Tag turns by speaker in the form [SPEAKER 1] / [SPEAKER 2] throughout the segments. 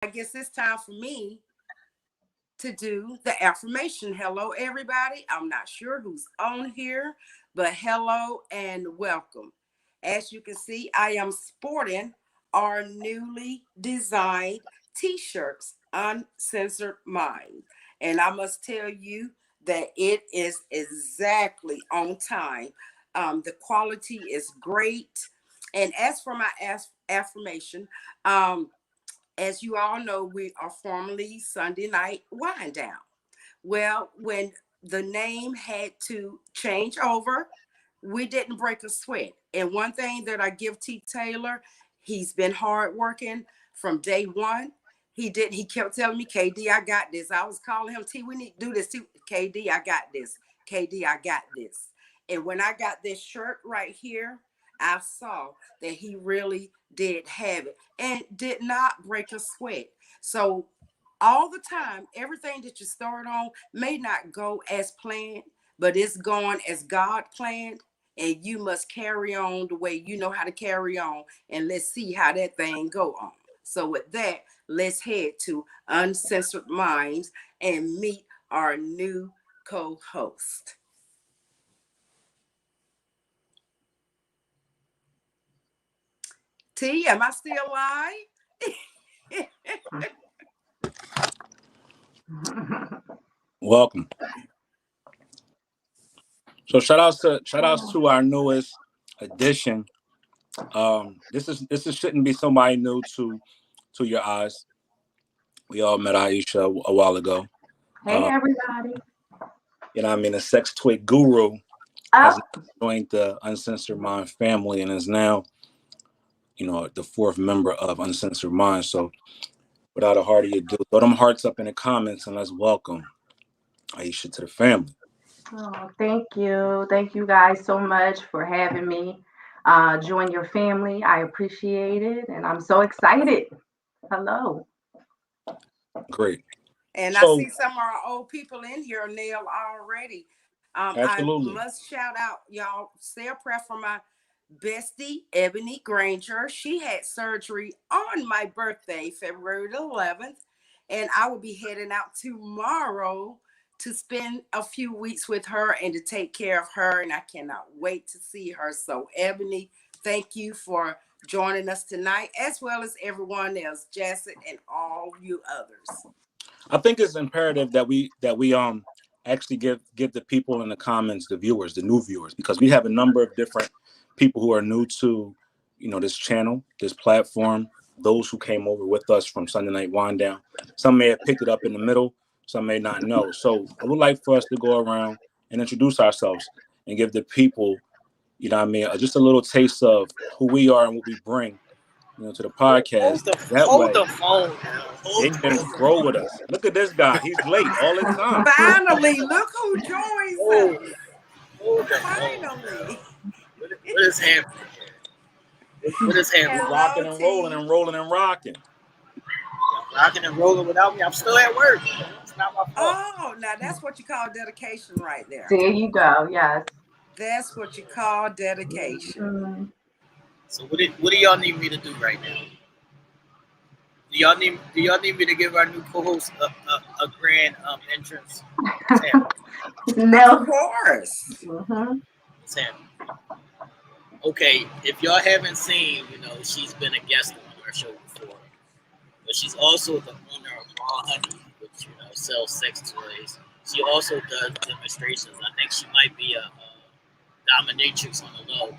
[SPEAKER 1] I guess it's time for me to do the affirmation. Hello, everybody. I'm not sure who's on here, but hello and welcome. As you can see, I am sporting our newly designed t-shirts, Uncensored Minds. And I must tell you that it is exactly on time. The quality is great. And as for my affirmation, as you all know, we are formerly Sunday Night Wind Down. Well, when the name had to change over, we didn't break a sweat. And one thing that I give T. Taylor, he's been hard working from day one. He kept telling me, KD, I got this. I was calling him, T, we need to do this. KD, I got this. KD, I got this. And when I got this shirt right here, I saw that he really did have it and did not break a sweat. So all the time, everything that you start on may not go as planned, but it's going as God planned. And you must carry on the way you know how to carry on. And let's see how that thing go on. So with that, let's head to Uncensored Minds and meet our new co-host. T, am I still live?
[SPEAKER 2] Welcome. So shout outs to our newest addition. This shouldn't be somebody new to your eyes. We all met Aisha a while ago.
[SPEAKER 3] Hey everybody.
[SPEAKER 2] You know what I mean? The sex toy guru has joined the Uncensored Mind family and is now, the fourth member of Uncensored Mind. So without a heart of ado, throw them hearts up in the comments and let's welcome Aisha to the family.
[SPEAKER 3] Oh, thank you. Thank you guys so much for having me join your family. I appreciate it. And I'm so excited. Hello.
[SPEAKER 2] Great.
[SPEAKER 1] And I see some of our old people in here, Neil, already.
[SPEAKER 2] Absolutely.
[SPEAKER 1] I must shout out, y'all, say a prayer for my bestie, Ebony Granger. She had surgery on my birthday, February the 11th. And I will be heading out tomorrow to spend a few weeks with her and to take care of her. And I cannot wait to see her. So, Ebony, thank you for joining us tonight, as well as everyone else, Jessica and all you others.
[SPEAKER 2] I think it's imperative that we actually give the people in the comments, the viewers, the new viewers, because we have a number of different people who are new to, this channel, this platform, those who came over with us from Sunday Night Wind Down. Some may have picked it up in the middle, some may not know. So I would like for us to go around and introduce ourselves and give the people, just a little taste of who we are and what we bring, to the podcast.
[SPEAKER 4] Hold the phone.
[SPEAKER 2] They can grow with us. Look at this guy. He's late all the time.
[SPEAKER 1] Finally, look who joins us. Finally.
[SPEAKER 4] What is happening? What is happening?
[SPEAKER 2] Hello, rocking and rolling and rolling and rocking.
[SPEAKER 4] Rocking and rolling without me. I'm still at work. It's not my fault.
[SPEAKER 1] Oh, now that's what you call dedication right there.
[SPEAKER 3] There you go. Yes.
[SPEAKER 1] That's what you call dedication.
[SPEAKER 3] Mm-hmm.
[SPEAKER 4] So what do y'all need me to do right now? Do y'all need me to give our new co-host a grand entrance?
[SPEAKER 3] No.
[SPEAKER 1] Of course.
[SPEAKER 3] Mm-hmm.
[SPEAKER 4] Okay, if y'all haven't seen, she's been a guest on our show before, but she's also the owner of Raw Honey, which sells sex toys. She also does demonstrations. I think she might be a dominatrix on the low.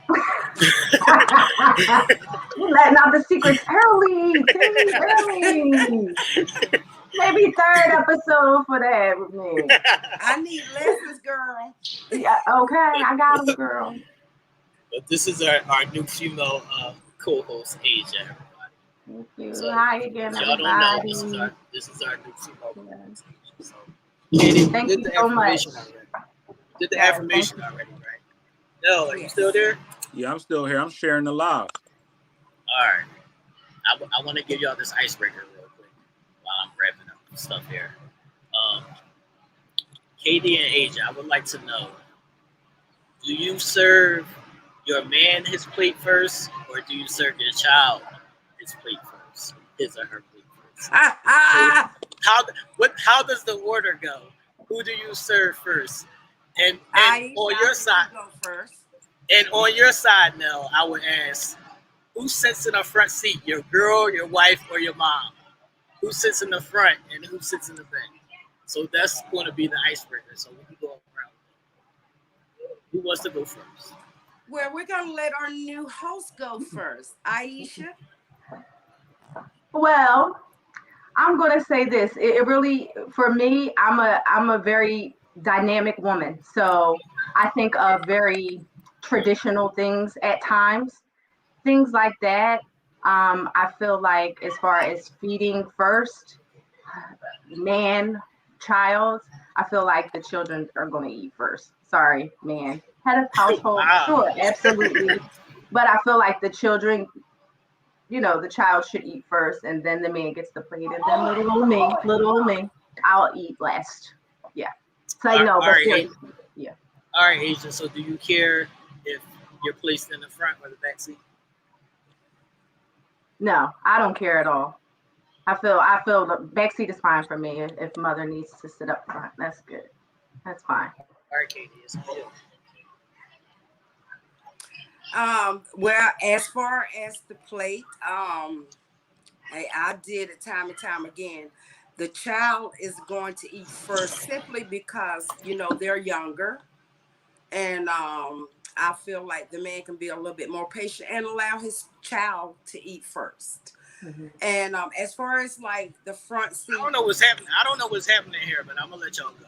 [SPEAKER 3] You're letting out the secrets early. Maybe third episode for that with me.
[SPEAKER 1] I need lessons, girl.
[SPEAKER 3] Yeah, okay, I got them, girl.
[SPEAKER 4] But this is our new female co-host, Aisha, everybody.
[SPEAKER 3] Thank you.
[SPEAKER 4] So,
[SPEAKER 3] hi again,
[SPEAKER 4] y'all
[SPEAKER 3] everybody.
[SPEAKER 4] don't know, this is our new female co-host, Aisha. So,
[SPEAKER 3] thank you so much.
[SPEAKER 4] Did the affirmation already, right? No, are you still there?
[SPEAKER 2] Yeah, I'm still here. I'm sharing the live.
[SPEAKER 4] All right. I want to give y'all this icebreaker real quick while I'm wrapping up stuff here. KD and Asia, I would like to know, do you serve your man his plate first, or do you serve your child his plate first? His or her plate How does the order go? Who do you serve first? And
[SPEAKER 1] Aisha,
[SPEAKER 4] on your side,
[SPEAKER 1] go first.
[SPEAKER 4] and on your side, Nell, I would ask, who sits in the front seat? Your girl, your wife, or your mom? Who sits in the front and who sits in the back? So that's going to be the icebreaker. So we can go around. Who wants to go first?
[SPEAKER 1] Well, we're gonna let our new host go first. Aisha.
[SPEAKER 3] Well, I'm gonna say this. It really, for me, I'm a very dynamic woman. So I think of very traditional things at times, things like that. I feel like as far as feeding first, man, child, I feel like the children are going to eat first. Sorry, man. Head of household,
[SPEAKER 4] Wow.
[SPEAKER 3] sure, absolutely. But I feel like the children, the child should eat first, and then the man gets the plate, and then little old me, I'll eat last. Yeah. So I know, but seriously, yeah.
[SPEAKER 4] All right, Asia. So do you care if you're placed in the front or the back seat?
[SPEAKER 3] No, I don't care at all. I feel the back seat is fine for me. If mother needs to sit up front, that's good. That's fine.
[SPEAKER 4] All right, Katie, it's on you.
[SPEAKER 1] Well, as far as the plate, I did it time and time again. The child is going to eat first simply because they're younger, and I feel like the man can be a little bit more patient and allow his child to eat first. Mm-hmm. And as far as like the front seat,
[SPEAKER 4] I don't know what's happening here, but I'm gonna let y'all go.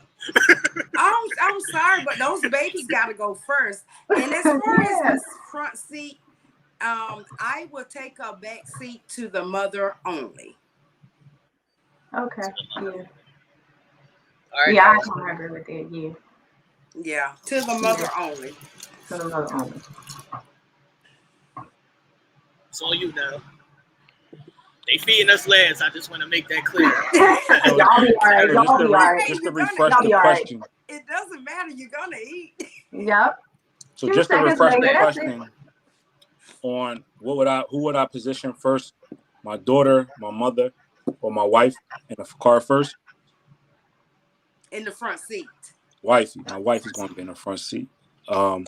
[SPEAKER 1] I'm sorry, but those babies gotta go first. And as far as the front seat, I will take a back seat to the mother only.
[SPEAKER 3] Okay. Yeah.
[SPEAKER 4] All right,
[SPEAKER 3] yeah, I agree with that. Yeah.
[SPEAKER 1] Yeah, to the mother only.
[SPEAKER 3] To the mother only.
[SPEAKER 4] It's on you now. They feeding us last. I just want to make that clear.
[SPEAKER 3] Y'all be all right. Y'all be all right.
[SPEAKER 2] Just to refresh the question.
[SPEAKER 1] It doesn't matter. You're gonna eat.
[SPEAKER 3] Yep.
[SPEAKER 2] So just to refresh the question on who would I position first? My daughter, my mother, or my wife in the car first?
[SPEAKER 1] In the front seat.
[SPEAKER 2] Wifey. My wife is going to be in the front seat. The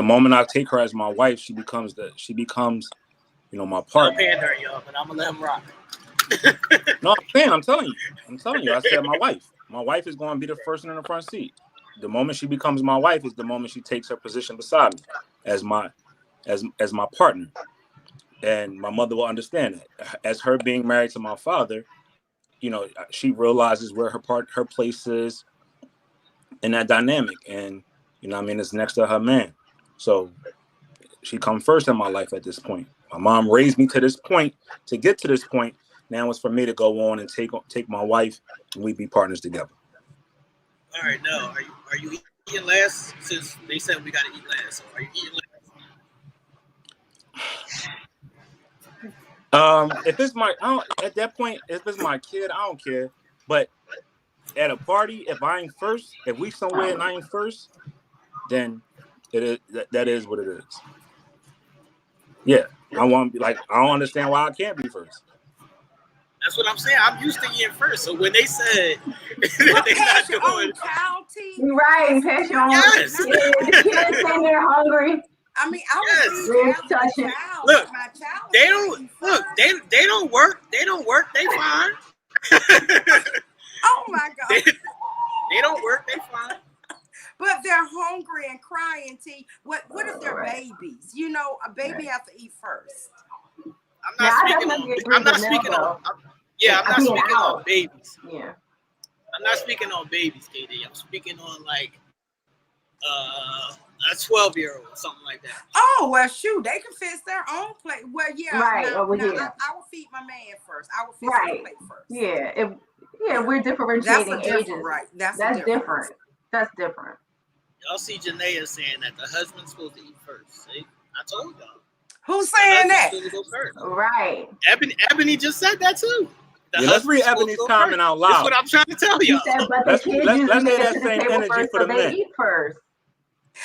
[SPEAKER 2] moment I take her as my wife, she becomes my partner.
[SPEAKER 4] I'm pandering, y'all, but I'm gonna let him rock.
[SPEAKER 2] No, I'm telling you. I said my wife. My wife is going to be the first one in the front seat. The moment she becomes my wife is the moment she takes her position beside me as my partner. And my mother will understand that. As her being married to my father, she realizes where her place is in that dynamic, and it's next to her man. So she comes first in my life at this point. My mom raised me to this point. To get to this point, now it's for me to go on and take my wife, and we be partners together.
[SPEAKER 4] All right, no, are you eating last? Since they said we got to eat last, so are you eating last?
[SPEAKER 2] If it's at that point, if it's my kid, I don't care. But at a party, if I ain't first, if we somewhere and I ain't first, then it is that is what it is. Yeah, I want to be like, I don't understand why I can't be first.
[SPEAKER 4] That's what I'm saying. I'm used to eating first. So when they said they're not doing,
[SPEAKER 3] right, pass your own.
[SPEAKER 4] Yes.
[SPEAKER 3] The kids sitting there hungry.
[SPEAKER 1] I mean, I was child.
[SPEAKER 4] Look,
[SPEAKER 1] my child.
[SPEAKER 4] They don't work. They don't work. They fine.
[SPEAKER 1] Oh my God.
[SPEAKER 4] They don't work. They fine.
[SPEAKER 1] But they're hungry and crying. What if they're babies? A baby has to eat first.
[SPEAKER 4] I'm not speaking on babies.
[SPEAKER 3] Yeah.
[SPEAKER 4] I'm not speaking on babies, KD. I'm speaking on like a 12-year-old, something like that.
[SPEAKER 1] Oh, well, shoot, they can fix their own plate. Well, yeah.
[SPEAKER 3] Right.
[SPEAKER 1] I will feed my man first. I will fix my plate first.
[SPEAKER 3] Yeah. We're differentiating ages.
[SPEAKER 1] Right. That's
[SPEAKER 3] different. That's different.
[SPEAKER 4] Y'all see Janaea saying that the husband's supposed to eat first. See? I told y'all.
[SPEAKER 1] Who's saying that?
[SPEAKER 3] Right.
[SPEAKER 4] Ebony just said that too.
[SPEAKER 2] Let's read Ebony's comment out loud.
[SPEAKER 4] That's what I'm trying to tell y'all.
[SPEAKER 2] Let's hear that same energy for the men.
[SPEAKER 3] Eat first.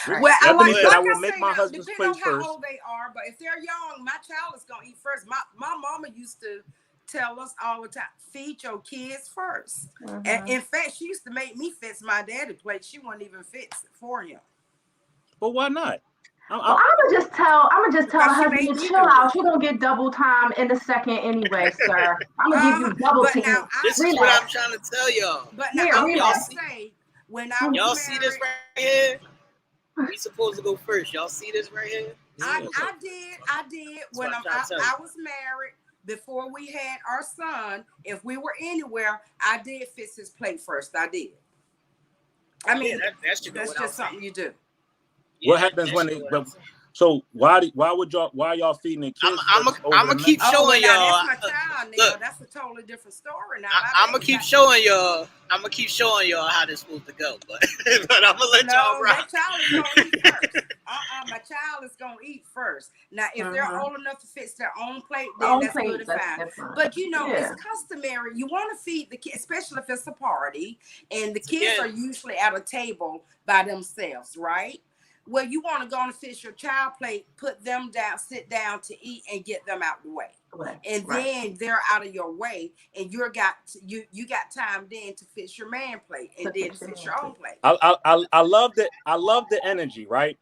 [SPEAKER 1] Well,
[SPEAKER 2] Ebony said, I will make my husband's place first.
[SPEAKER 1] Depending on how old they are, but if they're young, my child is gonna eat first. My mama used to tell us all the time, feed your kids first.
[SPEAKER 3] Mhm.
[SPEAKER 1] And in fact, she used to make me fix my daddy plate. She wouldn't even fix it for him.
[SPEAKER 2] But why not?
[SPEAKER 3] Well, I'm gonna just tell the
[SPEAKER 1] Because she
[SPEAKER 3] husband
[SPEAKER 1] made
[SPEAKER 3] to
[SPEAKER 1] me
[SPEAKER 3] chill
[SPEAKER 1] do
[SPEAKER 3] out.
[SPEAKER 1] it.
[SPEAKER 3] You're gonna get double time in a second anyway, sir. I'm gonna give you double
[SPEAKER 1] But
[SPEAKER 3] ticket.
[SPEAKER 1] now
[SPEAKER 4] This is what I'm trying to tell y'all.
[SPEAKER 1] But now
[SPEAKER 3] Here,
[SPEAKER 1] I will
[SPEAKER 3] relax.
[SPEAKER 1] say, when I was
[SPEAKER 4] Y'all
[SPEAKER 1] married,
[SPEAKER 4] see this right here? We supposed to go first. Y'all see this right here?
[SPEAKER 1] I did when
[SPEAKER 4] what I'm trying to tell you.
[SPEAKER 1] I was married before we had our son. If we were anywhere, I did fix his plate first. I did. I mean,
[SPEAKER 4] that should go
[SPEAKER 1] that's
[SPEAKER 4] without
[SPEAKER 1] just something
[SPEAKER 4] saying.
[SPEAKER 1] you do.
[SPEAKER 2] What happens when they? So why y'all feeding the kids?
[SPEAKER 4] I'm gonna keep showing y'all.
[SPEAKER 1] That's my child now.
[SPEAKER 4] Look,
[SPEAKER 1] That's a totally different story now.
[SPEAKER 4] I'm gonna keep showing y'all. I'm gonna keep showing y'all how this supposed to go, but I'm gonna let y'all rock.
[SPEAKER 1] That child is gonna eat first. My child is gonna eat first. Now, if they're old enough to fix their own plate, then that's good and fine. But you know, it's customary. You want to feed the kids, especially if it's a party, and the kids are usually at a table by themselves, right? Well, you want to go and fix your child plate, put them down, sit down to eat, and get them out the way. And then they're out of your way, and you got time then to fix your man plate, and then fix your own plate.
[SPEAKER 2] I love the energy, right?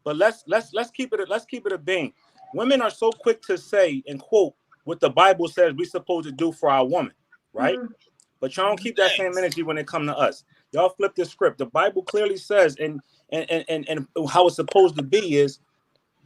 [SPEAKER 2] But let's keep it a being. Women are so quick to say and quote what the Bible says we're supposed to do for our woman, right? Mm-hmm. But y'all don't keep that same energy when it come to us. Y'all flip the script. The Bible clearly says, and how it's supposed to be is,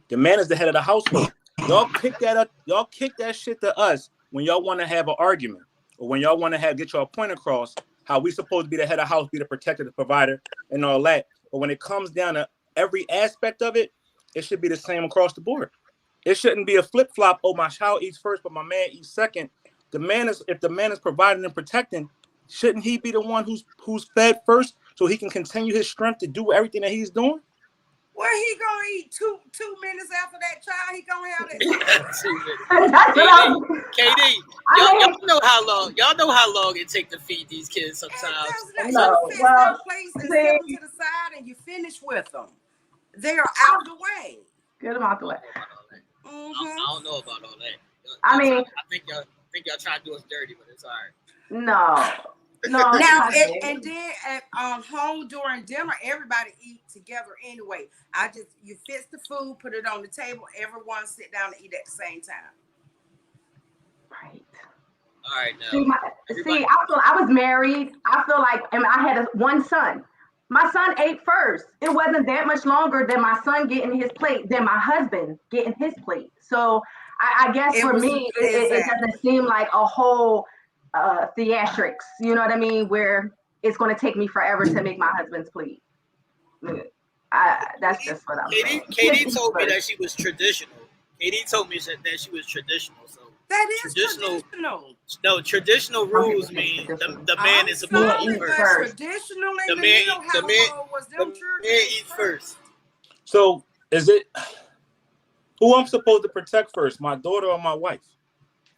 [SPEAKER 2] the man is the head of the household. Y'all kick that up. Y'all kick that shit to us when y'all want to have an argument, or when y'all want to get your point across. How we supposed to be the head of the house, be the protector, the provider, and all that. But when it comes down to every aspect of it, it should be the same across the board. It shouldn't be a flip flop. Oh, my child eats first, but my man eats second. If the man is providing and protecting, shouldn't he be the one who's fed first, so he can continue his strength to do everything that he's doing?
[SPEAKER 1] Well, he gonna eat two minutes after that child. He gonna have that.
[SPEAKER 4] KD, y'all know how long. Y'all know how long it take to feed these kids sometimes.
[SPEAKER 1] You fix their plates and set them to the side, and you finish with them. They are out the way.
[SPEAKER 3] Get them out the way.
[SPEAKER 1] Mm-hmm.
[SPEAKER 4] I don't know about all that.
[SPEAKER 3] I mean,
[SPEAKER 4] I think y'all trying to do us dirty, but it's all right.
[SPEAKER 3] No.
[SPEAKER 1] Now, and then at home during dinner, everybody eat together anyway. You fix the food, put it on the table, everyone sit down and eat at the same time.
[SPEAKER 3] Right.
[SPEAKER 4] All right, now.
[SPEAKER 3] I was married. I feel like, and I had one son. My son ate first. It wasn't that much longer than my son getting his plate than my husband getting his plate. So I guess for me, it doesn't seem like a whole theatrics, you know what I mean, where it's going to take me forever to make my husband's plate. That's just what I'm saying.
[SPEAKER 4] Katie told me that she was traditional. Katie told me that she was traditional. So
[SPEAKER 1] that is traditional.
[SPEAKER 4] No, traditional rules mean the man is supposed to eat first.
[SPEAKER 1] Traditional
[SPEAKER 4] the man eats first.
[SPEAKER 2] So is it who I'm supposed to protect first, my daughter or my wife?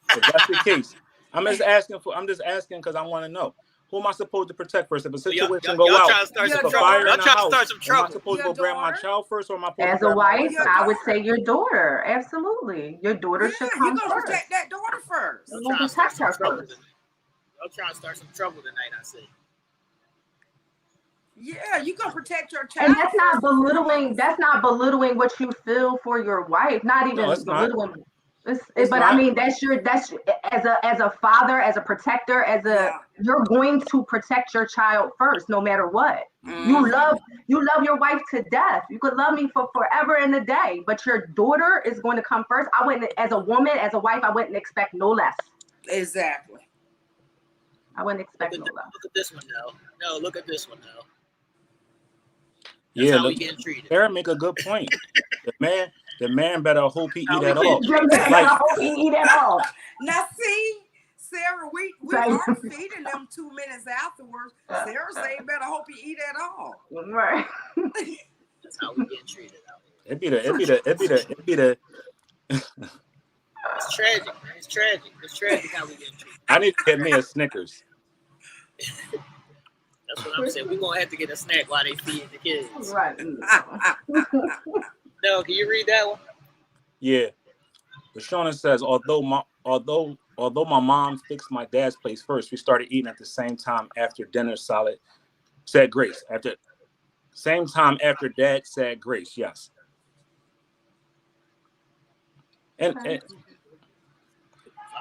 [SPEAKER 2] If that's the case, I'm just asking because I want to know. Who am I supposed to protect first? If a situation go out, if a fire in the house, am I supposed to go grab my child first, or am I supposed
[SPEAKER 3] as
[SPEAKER 2] to
[SPEAKER 3] a wife? I would say your daughter. Absolutely, your daughter should come first.
[SPEAKER 1] You're gonna protect that daughter first.
[SPEAKER 3] You're gonna protect her first.
[SPEAKER 4] Y'all trying to start some trouble tonight, I say.
[SPEAKER 1] Yeah, you gonna protect your child.
[SPEAKER 3] And that's not belittling. That's not belittling what you feel for your wife. Not even belittling. But I mean, that's as a father, as a protector, you're going to protect your child first, no matter what. Mm-hmm. You love your wife to death. You could love me for forever and a day, but your daughter is going to come first. I wouldn't, as a woman, as a wife, I wouldn't expect no less.
[SPEAKER 1] Exactly.
[SPEAKER 3] I wouldn't expect no less.
[SPEAKER 4] Look at this one now. No, look at this one now.
[SPEAKER 2] That's how we get treated. Sarah make a good point. The man better hope he eat at all.
[SPEAKER 1] Now see, Sarah, we are feeding them 2 minutes afterwards. Sarah say better hope he eat at all.
[SPEAKER 3] Right.
[SPEAKER 4] That's how we get treated.
[SPEAKER 2] It'd be the.
[SPEAKER 4] It's tragic, man. It's tragic how we get treated.
[SPEAKER 2] I need to get me a Snickers.
[SPEAKER 4] That's what I'm saying. We're gonna have to get a snack while they feed the kids.
[SPEAKER 3] Right.
[SPEAKER 4] No, can you read that one?
[SPEAKER 2] Yeah. The Shauna says, although although my mom fixed my dad's place first, we started eating at the same time after dinner. Said grace after same time after dad said grace. Yes, and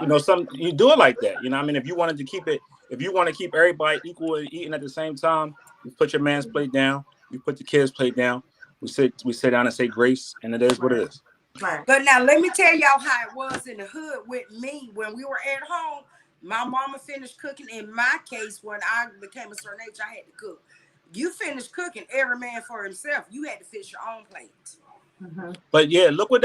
[SPEAKER 2] you know, some you do it like that. You know, I mean, if you wanted to keep it, if you want to keep everybody equal and eating at the same time, you put your man's plate down, you put the kids' plate down. We sit down and say grace, and it is what it is.
[SPEAKER 3] Right.
[SPEAKER 1] But now let me tell y'all how it was in the hood with me when we were at home. My mama finished cooking. In my case, when I became a certain age, I had to cook. You finished cooking, every man for himself. You had to fix your own plate.
[SPEAKER 3] Mm-hmm.
[SPEAKER 2] But yeah, look what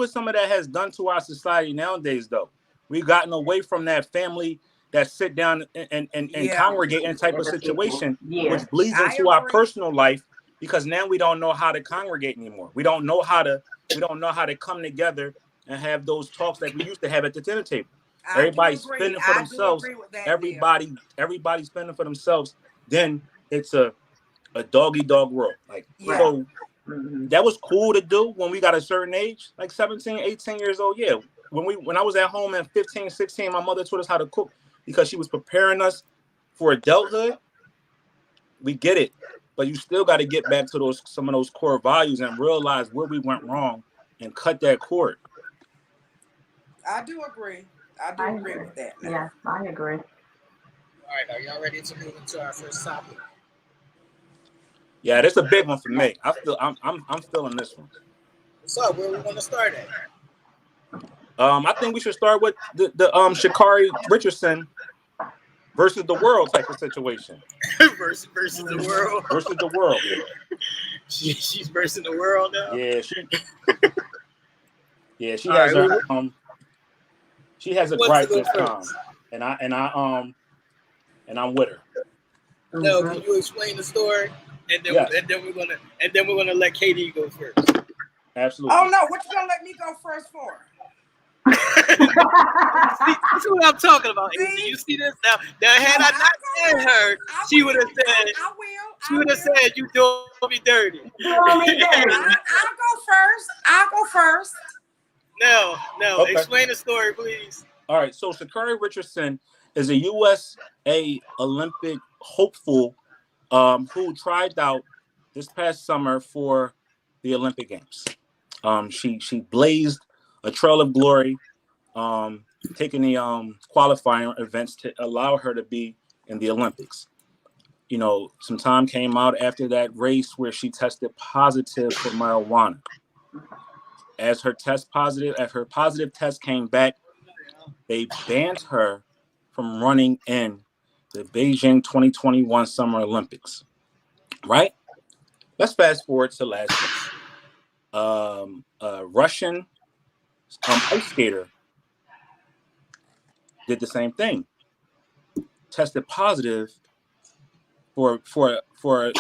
[SPEAKER 2] some of that has done to our society nowadays. Though we've gotten away from that family that sit down and
[SPEAKER 1] Yeah,
[SPEAKER 2] congregate in type of situation,
[SPEAKER 3] Yeah.
[SPEAKER 2] which bleeds
[SPEAKER 1] I
[SPEAKER 2] into our
[SPEAKER 1] agree.
[SPEAKER 2] personal life because now we don't know how to congregate anymore. We don't know how to come together and have those talks like we used to have at the dinner table.
[SPEAKER 1] I do
[SPEAKER 2] Everybody's
[SPEAKER 1] agree.
[SPEAKER 2] spending for
[SPEAKER 1] I do
[SPEAKER 2] themselves.
[SPEAKER 1] agree with that, Bill.
[SPEAKER 2] Everybody's spending for themselves. Then it's a doggy dog world. Like
[SPEAKER 1] Yeah.
[SPEAKER 3] Right.
[SPEAKER 2] so
[SPEAKER 3] Mm-hmm.
[SPEAKER 2] that was cool to do when we got a certain age, like 17, 18 years old. Yeah. When I was at home at 15, 16, my mother taught us how to cook because she was preparing us for adulthood. We get it. But you still got to get back to some of those core values and realize where we went wrong and cut that cord.
[SPEAKER 1] I do agree. I do agree with that now.
[SPEAKER 3] Yes, I agree.
[SPEAKER 4] All right, are y'all ready to move into our first topic?
[SPEAKER 2] Yeah, that's a big one for me. I'm feeling this one.
[SPEAKER 4] What's up? Where we want to start at?
[SPEAKER 2] I think we should start with the Sha'Carri Richardson versus the world type of situation.
[SPEAKER 4] versus the world.
[SPEAKER 2] Versus the world.
[SPEAKER 4] She's versus the world now.
[SPEAKER 2] Yeah, she
[SPEAKER 4] All
[SPEAKER 2] has
[SPEAKER 4] right,
[SPEAKER 2] her she has a
[SPEAKER 4] What's
[SPEAKER 2] gripe
[SPEAKER 4] the
[SPEAKER 2] this
[SPEAKER 4] first?
[SPEAKER 2] time, and I'm with her.
[SPEAKER 4] No,
[SPEAKER 3] Mm-hmm.
[SPEAKER 4] can you explain the story? And then
[SPEAKER 2] Yes.
[SPEAKER 4] and then we're gonna let Katie go first.
[SPEAKER 2] Absolutely.
[SPEAKER 1] Oh no, what you gonna let me go first for?
[SPEAKER 4] See, that's what I'm talking about.
[SPEAKER 1] See?
[SPEAKER 4] Do you see this now? Now, had I not said her, she would have said.
[SPEAKER 1] I will.
[SPEAKER 4] She would have said, "You doing me dirty."
[SPEAKER 3] Doing me dirty.
[SPEAKER 1] I'll go first. I'll go first.
[SPEAKER 4] No.
[SPEAKER 2] Okay.
[SPEAKER 4] Explain the story, please.
[SPEAKER 2] All right. So Sha'Carri Richardson is a USA Olympic hopeful who tried out this past summer for the Olympic Games. She blazed a trail of glory, taking the qualifying events to allow her to be in the Olympics. You know, some time came out after that race where she tested positive for marijuana. As her positive test came back, they banned her from running in the Beijing 2021 Summer Olympics. Right? Let's fast forward to last week. A Russian ice skater did the same thing. Tested positive for a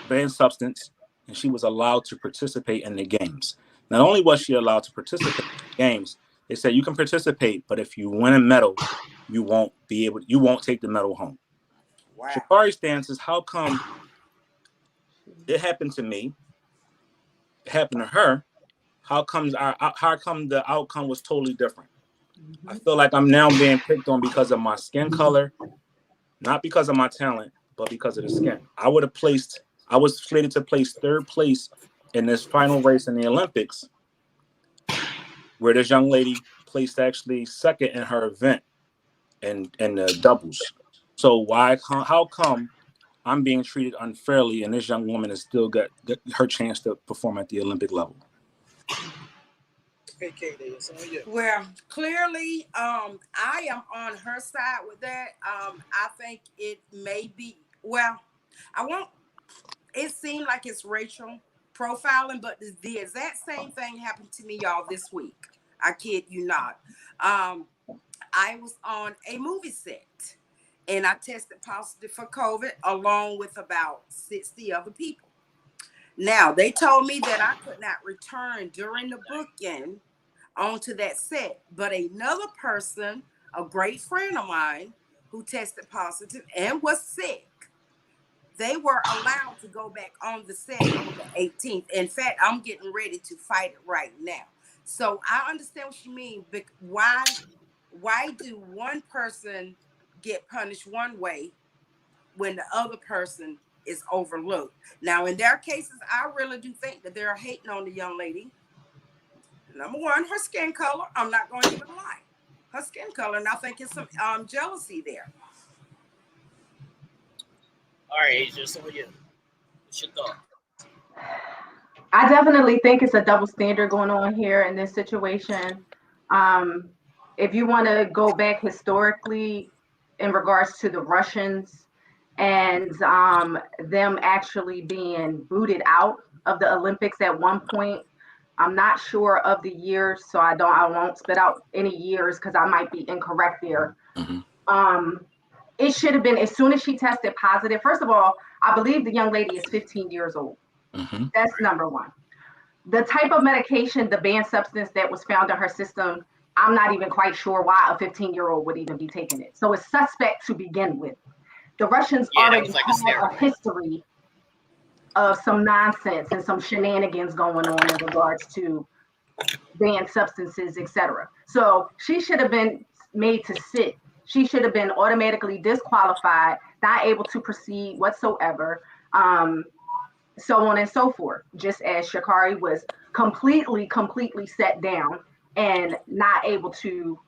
[SPEAKER 2] banned substance, and she was allowed to participate in the games. Not only was she allowed to participate in the games, they said you can participate, but if you win a medal, you won't take the medal home.
[SPEAKER 1] Wow.
[SPEAKER 2] Sha'Carri's stance is how come it happened to me, it happened to her. How come the outcome was totally different? I feel like I'm now being picked on because of my skin color, not because of my talent, but because of the skin. I was slated to place third place in this final race in the Olympics, where this young lady placed actually second in her event in the doubles. So how come I'm being treated unfairly and this young woman has still got her chance to perform at the Olympic level?
[SPEAKER 4] Hey, Katie, it's on you.
[SPEAKER 1] Well, clearly, I am on her side with that. I think it may be. Well, I won't. It seemed like it's racial profiling, but the exact same thing happened to me, y'all, this week. I kid you not. I was on a movie set, and I tested positive for COVID, along with about 60 other people. Now, they told me that I could not return during the booking onto that set, but another person, a great friend of mine who tested positive and was sick, they were allowed to go back on the set on the 18th. In fact, I'm getting ready to fight it right now. So I understand what you mean, but why why do one person get punished one way when the other person is overlooked? Now, in their cases, I really do think that they're hating on the young lady. Number one, her skin color. I'm not going to even lie. Her skin color, and I think it's some jealousy there.
[SPEAKER 4] All right, Aisha, so yeah, what's your thought?
[SPEAKER 3] I definitely think it's a double standard going on here in this situation. Um, if you want to go back historically in regards to the Russians and them actually being booted out of the Olympics at one point, I'm not sure of the years, so I won't spit out any years because I might be incorrect there.
[SPEAKER 2] Mhm.
[SPEAKER 3] Um, it should have been as soon as she tested positive. First of all, I believe the young lady is 15 years old.
[SPEAKER 2] Mhm.
[SPEAKER 3] That's number one. The type of medication, the banned substance that was found in her system, I'm not even quite sure why a 15-year-old would even be taking it. So it's suspect to begin with. The Russians
[SPEAKER 4] Yeah, that
[SPEAKER 3] already
[SPEAKER 4] was like a
[SPEAKER 3] have a
[SPEAKER 4] steroid.
[SPEAKER 3] history of some nonsense and some shenanigans going on in regards to banned substances, etc. So she should have been made to sit. She should have been automatically disqualified, not able to proceed whatsoever. So on and so forth, just as Sha'Carri was completely set down and not able to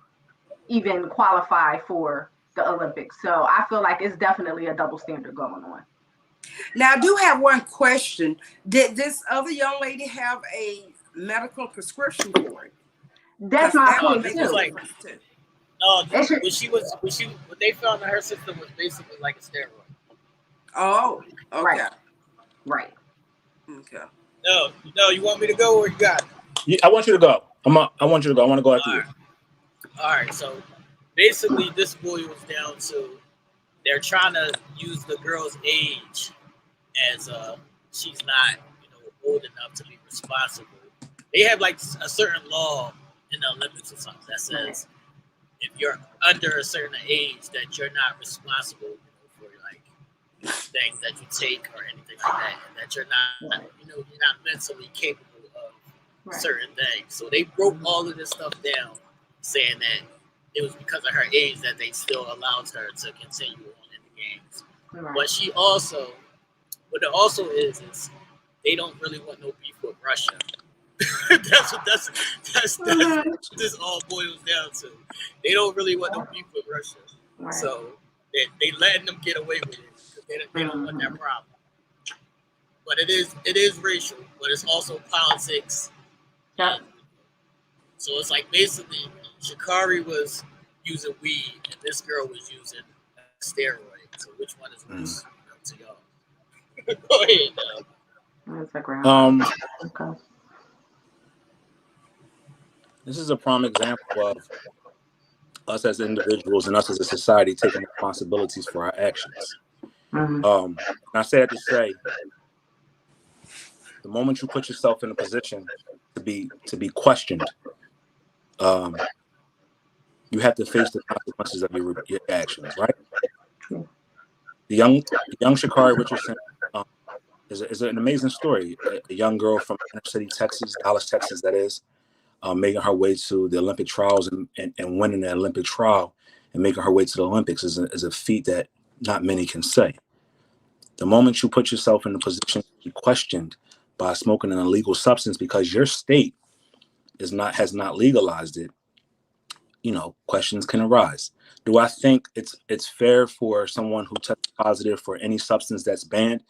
[SPEAKER 3] even qualify for the Olympics. So I feel like it's definitely a double standard going on.
[SPEAKER 1] Now, I do have one question. Did this other young lady have a medical prescription for it?
[SPEAKER 3] That's
[SPEAKER 1] Because
[SPEAKER 3] my
[SPEAKER 1] that
[SPEAKER 4] No,
[SPEAKER 1] would
[SPEAKER 3] point
[SPEAKER 4] this
[SPEAKER 1] make a
[SPEAKER 4] was
[SPEAKER 3] too.
[SPEAKER 4] like
[SPEAKER 1] difference too.
[SPEAKER 4] no.
[SPEAKER 3] It should,
[SPEAKER 4] What they found in her system was basically like a steroid.
[SPEAKER 1] Oh,
[SPEAKER 3] right,
[SPEAKER 1] okay.
[SPEAKER 3] right.
[SPEAKER 1] Okay.
[SPEAKER 4] No, you want me to go or you got it?
[SPEAKER 2] Yeah, I want you to go. I want you to go. I want to go after
[SPEAKER 4] All
[SPEAKER 2] you.
[SPEAKER 4] right. All right. So basically, this boils down to they're trying to use the girl's age as she's not old enough to be responsible. They have like a certain law in the Olympics or something that
[SPEAKER 3] Right.
[SPEAKER 4] says if you're under a certain age that you're not responsible for like things that you take or anything like that, and that you're not
[SPEAKER 3] Right.
[SPEAKER 4] you're not mentally capable of
[SPEAKER 3] Right.
[SPEAKER 4] certain things. So they broke all of this stuff down, saying that it was because of her age that they still allowed her to continue on in the games.
[SPEAKER 3] Right.
[SPEAKER 4] But what it also is they don't really want no beef with Russia. That's what this all boils down to. They don't really want no beef with Russia,
[SPEAKER 3] Right.
[SPEAKER 4] so they letting them get away with it because they don't want that problem. But it is racial, but it's also politics.
[SPEAKER 3] Yep.
[SPEAKER 4] And so it's like basically Sha'Carri was using weed and this girl was using a steroid. So which one is worse to y'all? Go ahead.
[SPEAKER 3] That's a ground. Okay.
[SPEAKER 2] This is a prime example of us as individuals and us as a society taking responsibilities for our actions.
[SPEAKER 3] Mhm.
[SPEAKER 2] And I say that to say, the moment you put yourself in a position to be questioned, you have to face the consequences of your actions, right? The young Sha'Carri Richardson is an amazing story. A young girl from inner city Texas, Dallas, Texas, that is, making her way to the Olympic trials and winning the Olympic trial and making her way to the Olympics is a feat that not many can say. The moment you put yourself in a position to be questioned by smoking an illegal substance because your state has not legalized it, questions can arise. Do I think it's fair for someone who tested positive for any substance that's banned,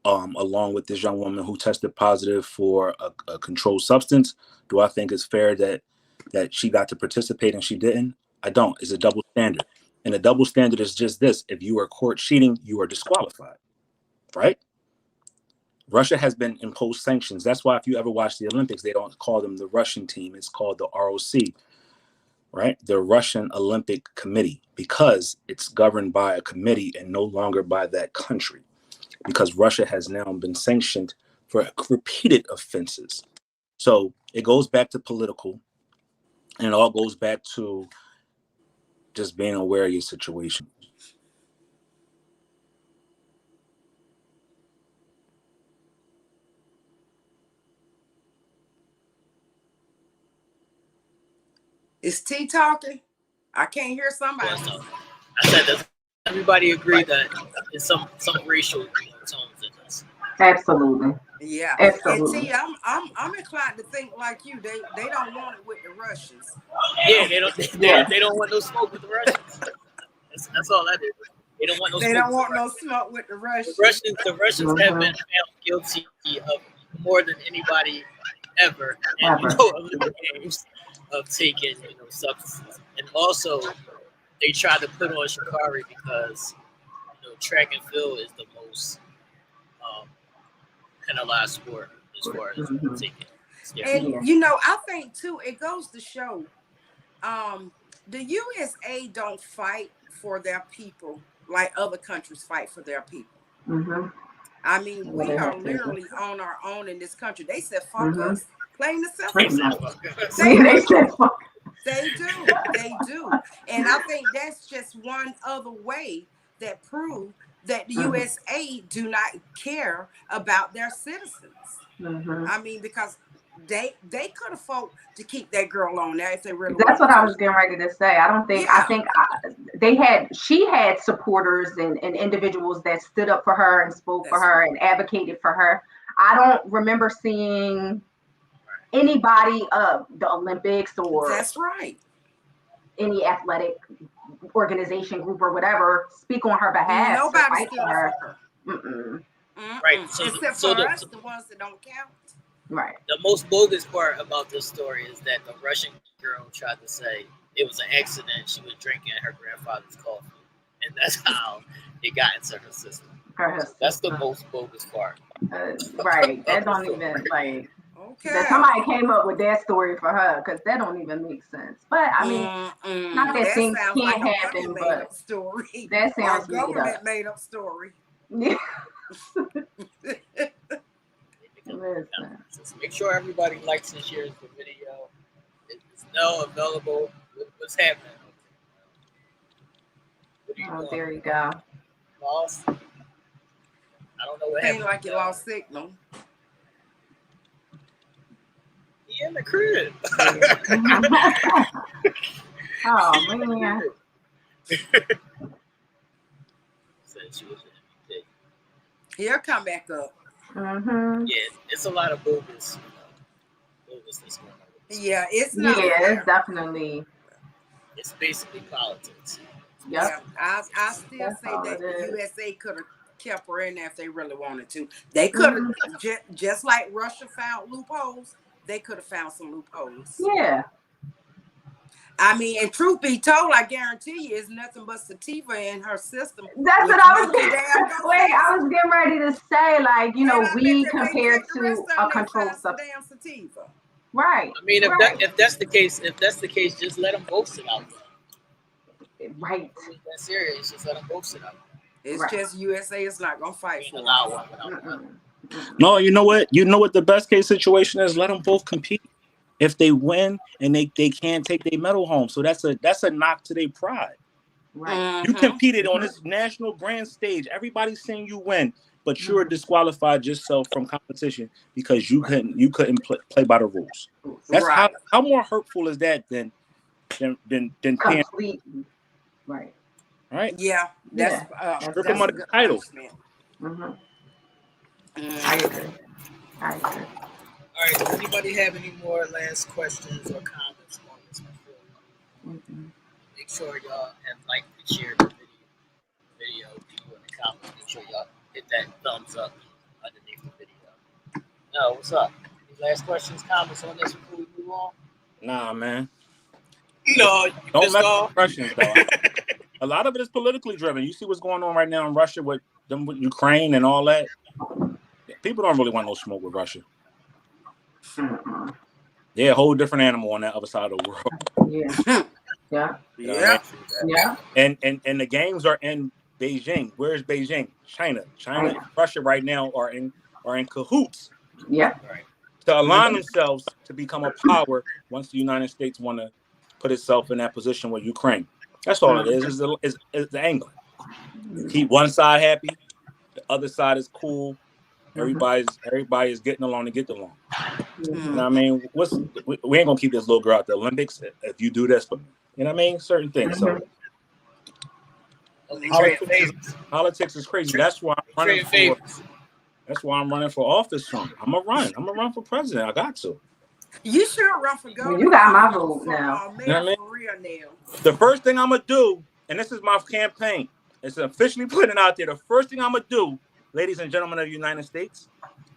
[SPEAKER 2] along with this young woman who tested positive for a controlled substance? Do I think it's fair that she got to participate and she didn't? I don't. It's a double standard. And a double standard is just this: if you are caught cheating, you are disqualified, right? Russia has been imposed sanctions. That's why if you ever watch the Olympics, they don't call them the Russian team. It's called the ROC, right? The Russian Olympic Committee, because it's governed by a committee and no longer by that country, because Russia has now been sanctioned for repeated offenses. So it goes back to political, and it all goes back to just being aware of your situation.
[SPEAKER 1] Is T talking? I can't hear somebody.
[SPEAKER 4] Well, so, I said, does everybody agree that there's some racial tones in this?
[SPEAKER 3] Absolutely.
[SPEAKER 1] Yeah.
[SPEAKER 3] Absolutely.
[SPEAKER 1] And T, I'm inclined to think like you. They don't want it with the Russians.
[SPEAKER 4] Yeah, they don't want no smoke with the Russians. That's all that is. They don't want no
[SPEAKER 1] They
[SPEAKER 4] smoke.
[SPEAKER 1] don't want no smoke with the Russians.
[SPEAKER 4] The Russians have been found guilty of more than anybody ever in Olympic Games of taking substances, and also they tried to put on Sha'Carri because track and field is the most penalized sport as far as taking.
[SPEAKER 1] And I think too, it goes to show, the USA don't fight for their people like other countries fight for their people.
[SPEAKER 3] Mm-hmm.
[SPEAKER 1] I mean, we are literally on our own in this country. They said fuck us, plain and simple. They do. And I think that's just one other way that proves that the USA do not care about their citizens. I mean, because they could afford to keep that girl on there if they really.
[SPEAKER 3] That's what I was getting ready to say. I don't think. Yeah. I think she had supporters and individuals that stood up for her and spoke for her and advocated for her. I don't remember seeing anybody of the Olympics or any athletic organization, group, or whatever speak on her behalf.
[SPEAKER 1] Nobody stood up for
[SPEAKER 3] her.
[SPEAKER 4] Right.
[SPEAKER 1] Except for us, the ones that don't count.
[SPEAKER 3] Right.
[SPEAKER 4] The most bogus part about this story is that the Russian girl tried to say it was an accident. She was drinking her grandfather's coffee, and that's how it got into her system. That's the most bogus part.
[SPEAKER 3] Right. That don't even like.
[SPEAKER 1] Okay.
[SPEAKER 3] That somebody came up with that story for her because that don't even make sense. But I mean, not that things can't happen, but
[SPEAKER 1] story.
[SPEAKER 3] That sounds
[SPEAKER 1] government made up story.
[SPEAKER 3] Yeah.
[SPEAKER 4] Just make sure everybody likes and shares the video. It's now available. What's happening?
[SPEAKER 3] There you go.
[SPEAKER 4] Lost? I don't know what happened.
[SPEAKER 1] Like you lost signal.
[SPEAKER 4] He in the crib.
[SPEAKER 3] Oh man.
[SPEAKER 4] Said she was an MVP.
[SPEAKER 1] He'll come back up.
[SPEAKER 3] Mm-hmm.
[SPEAKER 4] Yeah, it's a lot of bogus. Bogus going on.
[SPEAKER 1] Yeah, it's not.
[SPEAKER 3] Yeah, it's definitely.
[SPEAKER 4] It's basically politics.
[SPEAKER 3] Yep.
[SPEAKER 1] Yeah, I still say that the USA could have kept her in there if they really wanted to. They could have, just like Russia found loopholes, they could have found some loopholes.
[SPEAKER 3] Yeah.
[SPEAKER 1] I mean, and truth be told, I guarantee you, it's nothing but sativa in her system.
[SPEAKER 3] That's what I was getting ready to say. Like, weed compared to a controlled substance.
[SPEAKER 1] Sativa.
[SPEAKER 3] Right.
[SPEAKER 4] I mean, if that's the case, just let them both sit out.
[SPEAKER 3] Right.
[SPEAKER 4] That's serious. Just let them both sit out.
[SPEAKER 1] It's just USA is not gonna fight for
[SPEAKER 4] one.
[SPEAKER 2] No, you know what? You know what the best case situation is? Let them both compete. If they win and they can't take their medal home, so that's a knock to their pride.
[SPEAKER 3] Right.
[SPEAKER 2] You competed on this national grand stage. Everybody's saying you win, but you're disqualified yourself from competition because you couldn't play by the rules. That's how more hurtful is that than
[SPEAKER 3] complete. Right.
[SPEAKER 2] Right.
[SPEAKER 1] Yeah. That's
[SPEAKER 2] strip them of the title.
[SPEAKER 3] I agree.
[SPEAKER 4] All right, does anybody have any more last questions or comments on this one? Make sure y'all have liked and shared the video. People in the comments, make sure y'all hit that thumbs up underneath the video. No, what's up? Any last questions, comments on this before we move on?
[SPEAKER 2] Nah, man.
[SPEAKER 4] No,
[SPEAKER 2] don't mess with Russians, though. A lot of it is politically driven. You see what's going on right now in Russia with Ukraine and all that. People don't really want no smoke with Russia. They're a whole different animal on that other side of the world.
[SPEAKER 3] Yeah.
[SPEAKER 2] And the games are in Beijing. Where's Beijing? China and Russia right now are in cahoots.
[SPEAKER 3] Yeah.
[SPEAKER 2] To align themselves to become a power once the United States want to put itself in that position with Ukraine. That's all it is the angle. Keep one side happy, the other side is cool. Everybody is getting along to get along. You know what I mean? We ain't gonna keep this little girl at the Olympics if you do this. But You know what I mean? Certain things. So politics is crazy. That's why I'm running for. That's why I'm running for office from. I'm gonna run for president. I got to.
[SPEAKER 1] You should run for governor.
[SPEAKER 3] You got my vote now.
[SPEAKER 1] You know what I mean? For real now.
[SPEAKER 2] The first thing I'm gonna do, and this is my campaign, it's officially putting it out there. The first thing I'm gonna do, ladies and gentlemen of the United States,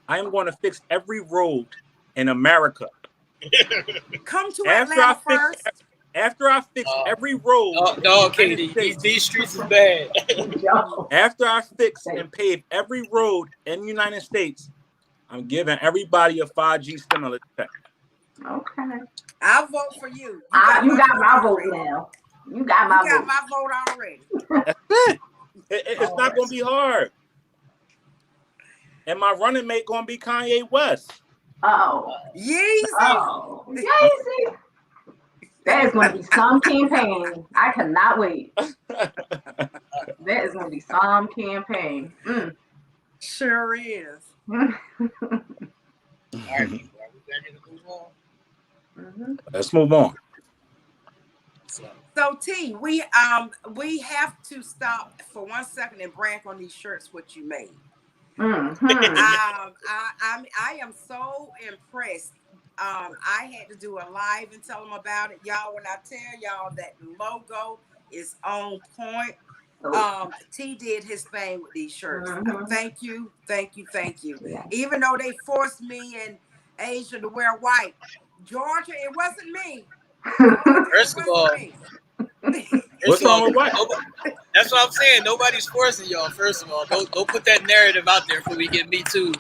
[SPEAKER 2] I am going to fix every road in America.
[SPEAKER 1] Come to Atlanta first.
[SPEAKER 2] After I fix every road.
[SPEAKER 4] No, okay, these streets is bad.
[SPEAKER 2] After I fix and pave every road in the United States, I'm giving everybody a 5G stimulus check.
[SPEAKER 3] Okay.
[SPEAKER 1] I'll vote for you.
[SPEAKER 3] You got my vote now. You got my vote.
[SPEAKER 1] You got my vote already.
[SPEAKER 2] That's it. It's not going to be hard. And my running mate going to be Kanye West.
[SPEAKER 3] Oh.
[SPEAKER 1] Yeezy.
[SPEAKER 3] Oh. Yeezy. That is going to be some campaign. I cannot wait. That is going to be some campaign.
[SPEAKER 1] Sure is.
[SPEAKER 4] All right, people, are we ready to move on?
[SPEAKER 2] Let's move on.
[SPEAKER 1] So T, we have to stop for 1 second and brag on these shirts what you made. I am so impressed. I had to do a live and tell them about it, y'all. When I tell y'all that the logo is on point, T did his thing with these shirts. Thank you. Yeah. Even though they forced me and Aisha to wear white, Georgia, it wasn't me.
[SPEAKER 4] First of all,
[SPEAKER 2] what's wrong with white?
[SPEAKER 4] That's what I'm saying. Nobody's forcing y'all. First of all, don't put that narrative out there before we get me too.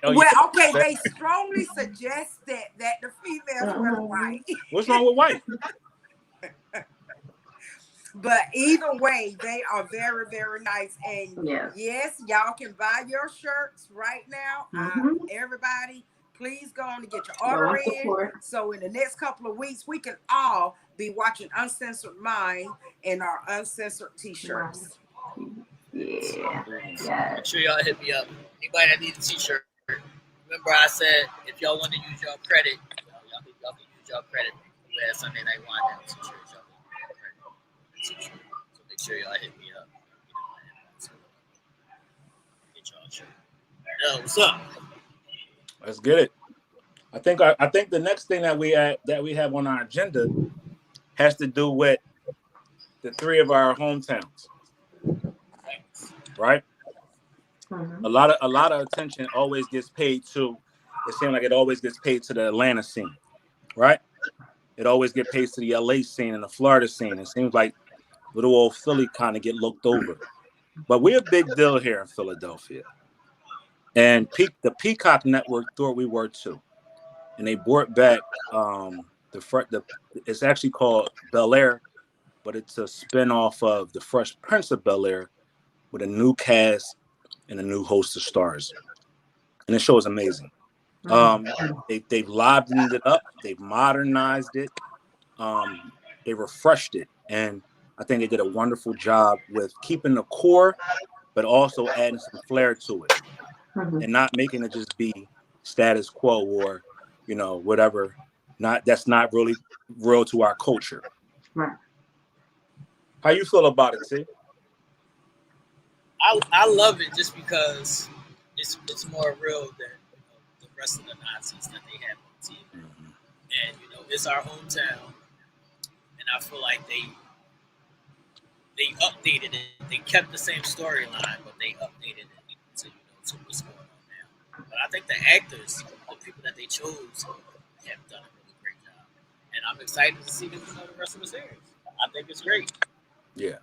[SPEAKER 1] Well, okay, they strongly suggested that the females wear white.
[SPEAKER 2] What's wrong with white?
[SPEAKER 1] But either way, they are very, very nice. And yes, y'all can buy your shirts right now. Everybody, please go on and get your order in. So in the next couple of weeks, we can all be watching UnCensored Minds in our uncensored t-shirts.
[SPEAKER 3] Yeah.
[SPEAKER 4] Make sure y'all hit me up. Anybody that needs a t-shirt, remember I said if y'all want to use your credit, y'all can use your credit. We had Sunday Night Wine Down t-shirts. So make sure y'all hit me up. Get y'all shirt. Yo, what's up?
[SPEAKER 2] Let's get it. I think the next thing that we have on our agenda has to do with the three of our hometowns. Right? A lot of attention always gets paid to. It seems like it always gets paid to the Atlanta scene, right? It always gets paid to the LA scene and the Florida scene. It seems like little old Philly kind of get looked over, but we're a big deal here in Philadelphia. And the Peacock Network thought we were too, and they brought back it's actually called Bel Air, but it's a spinoff of the Fresh Prince of Bel Air with a new cast and a new host of stars, and the show is amazing. They've livened it up, they've modernized it, they refreshed it, and I think they did a wonderful job with keeping the core, but also adding some flair to it, and not making it just be status quo or, whatever. That's not really real to our culture.
[SPEAKER 3] Right.
[SPEAKER 2] How you feel about it, T?
[SPEAKER 4] I love it just because it's more real than the rest of the nonsense that they have on TV. And it's our hometown, and I feel like they updated it. They kept the same storyline, but they updated it to what's going on now. But I think the actors, the people that they chose, have done a really great job, and I'm excited to see them the rest of the series. I think it's great.
[SPEAKER 2] Yeah,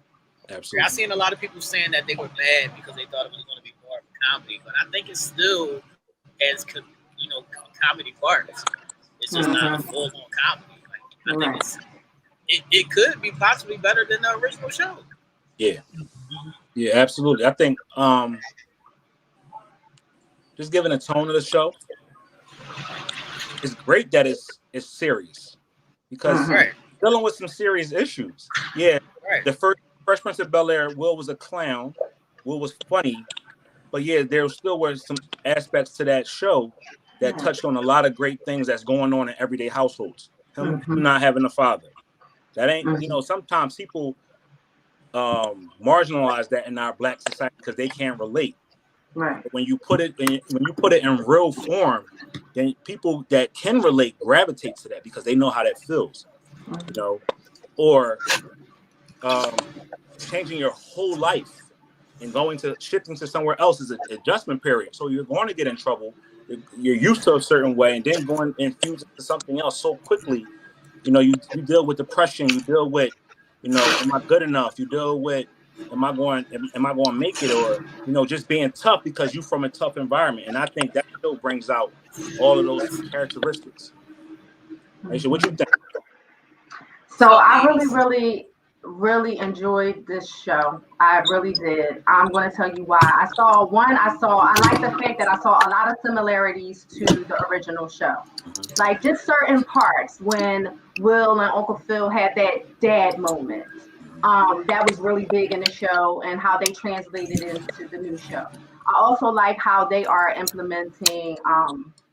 [SPEAKER 2] absolutely.
[SPEAKER 4] I've seen a lot of people saying that they were mad because they thought it was going to be more of a comedy, but I think it still has comedy parts. It's just not a full-on comedy. I think it could be possibly better than the original show.
[SPEAKER 2] Yeah, absolutely. I think just giving the tone of the show, it's great that it's serious because dealing with some serious issues. Yeah, the first Fresh Prince of Bel Air, Will was a clown, Will was funny, but there still were some aspects to that show that touched on a lot of great things that's going on in everyday households. Him not having a father, That ain't, sometimes people marginalize that in our Black society because they can't relate.
[SPEAKER 3] Right.
[SPEAKER 2] But when you put it in real form, then people that can relate gravitate to that because they know how that feels, or changing your whole life and shifting to somewhere else is an adjustment period. So you're going to get in trouble. You're used to a certain way, and then going and fuse into something else so quickly. You deal with depression. You deal with, am I good enough? You deal with, am I going to make it? Or, just being tough because you're from a tough environment. And I think that still brings out all of those characteristics. Aisha, what you think?
[SPEAKER 3] So I really enjoyed this show. I really did. I'm going to tell you why. I like the fact that I saw a lot of similarities to the original show. Like just certain parts when Will and Uncle Phil had that dad moment. That was really big in the show and how they translated into the new show. I also like how they are implementing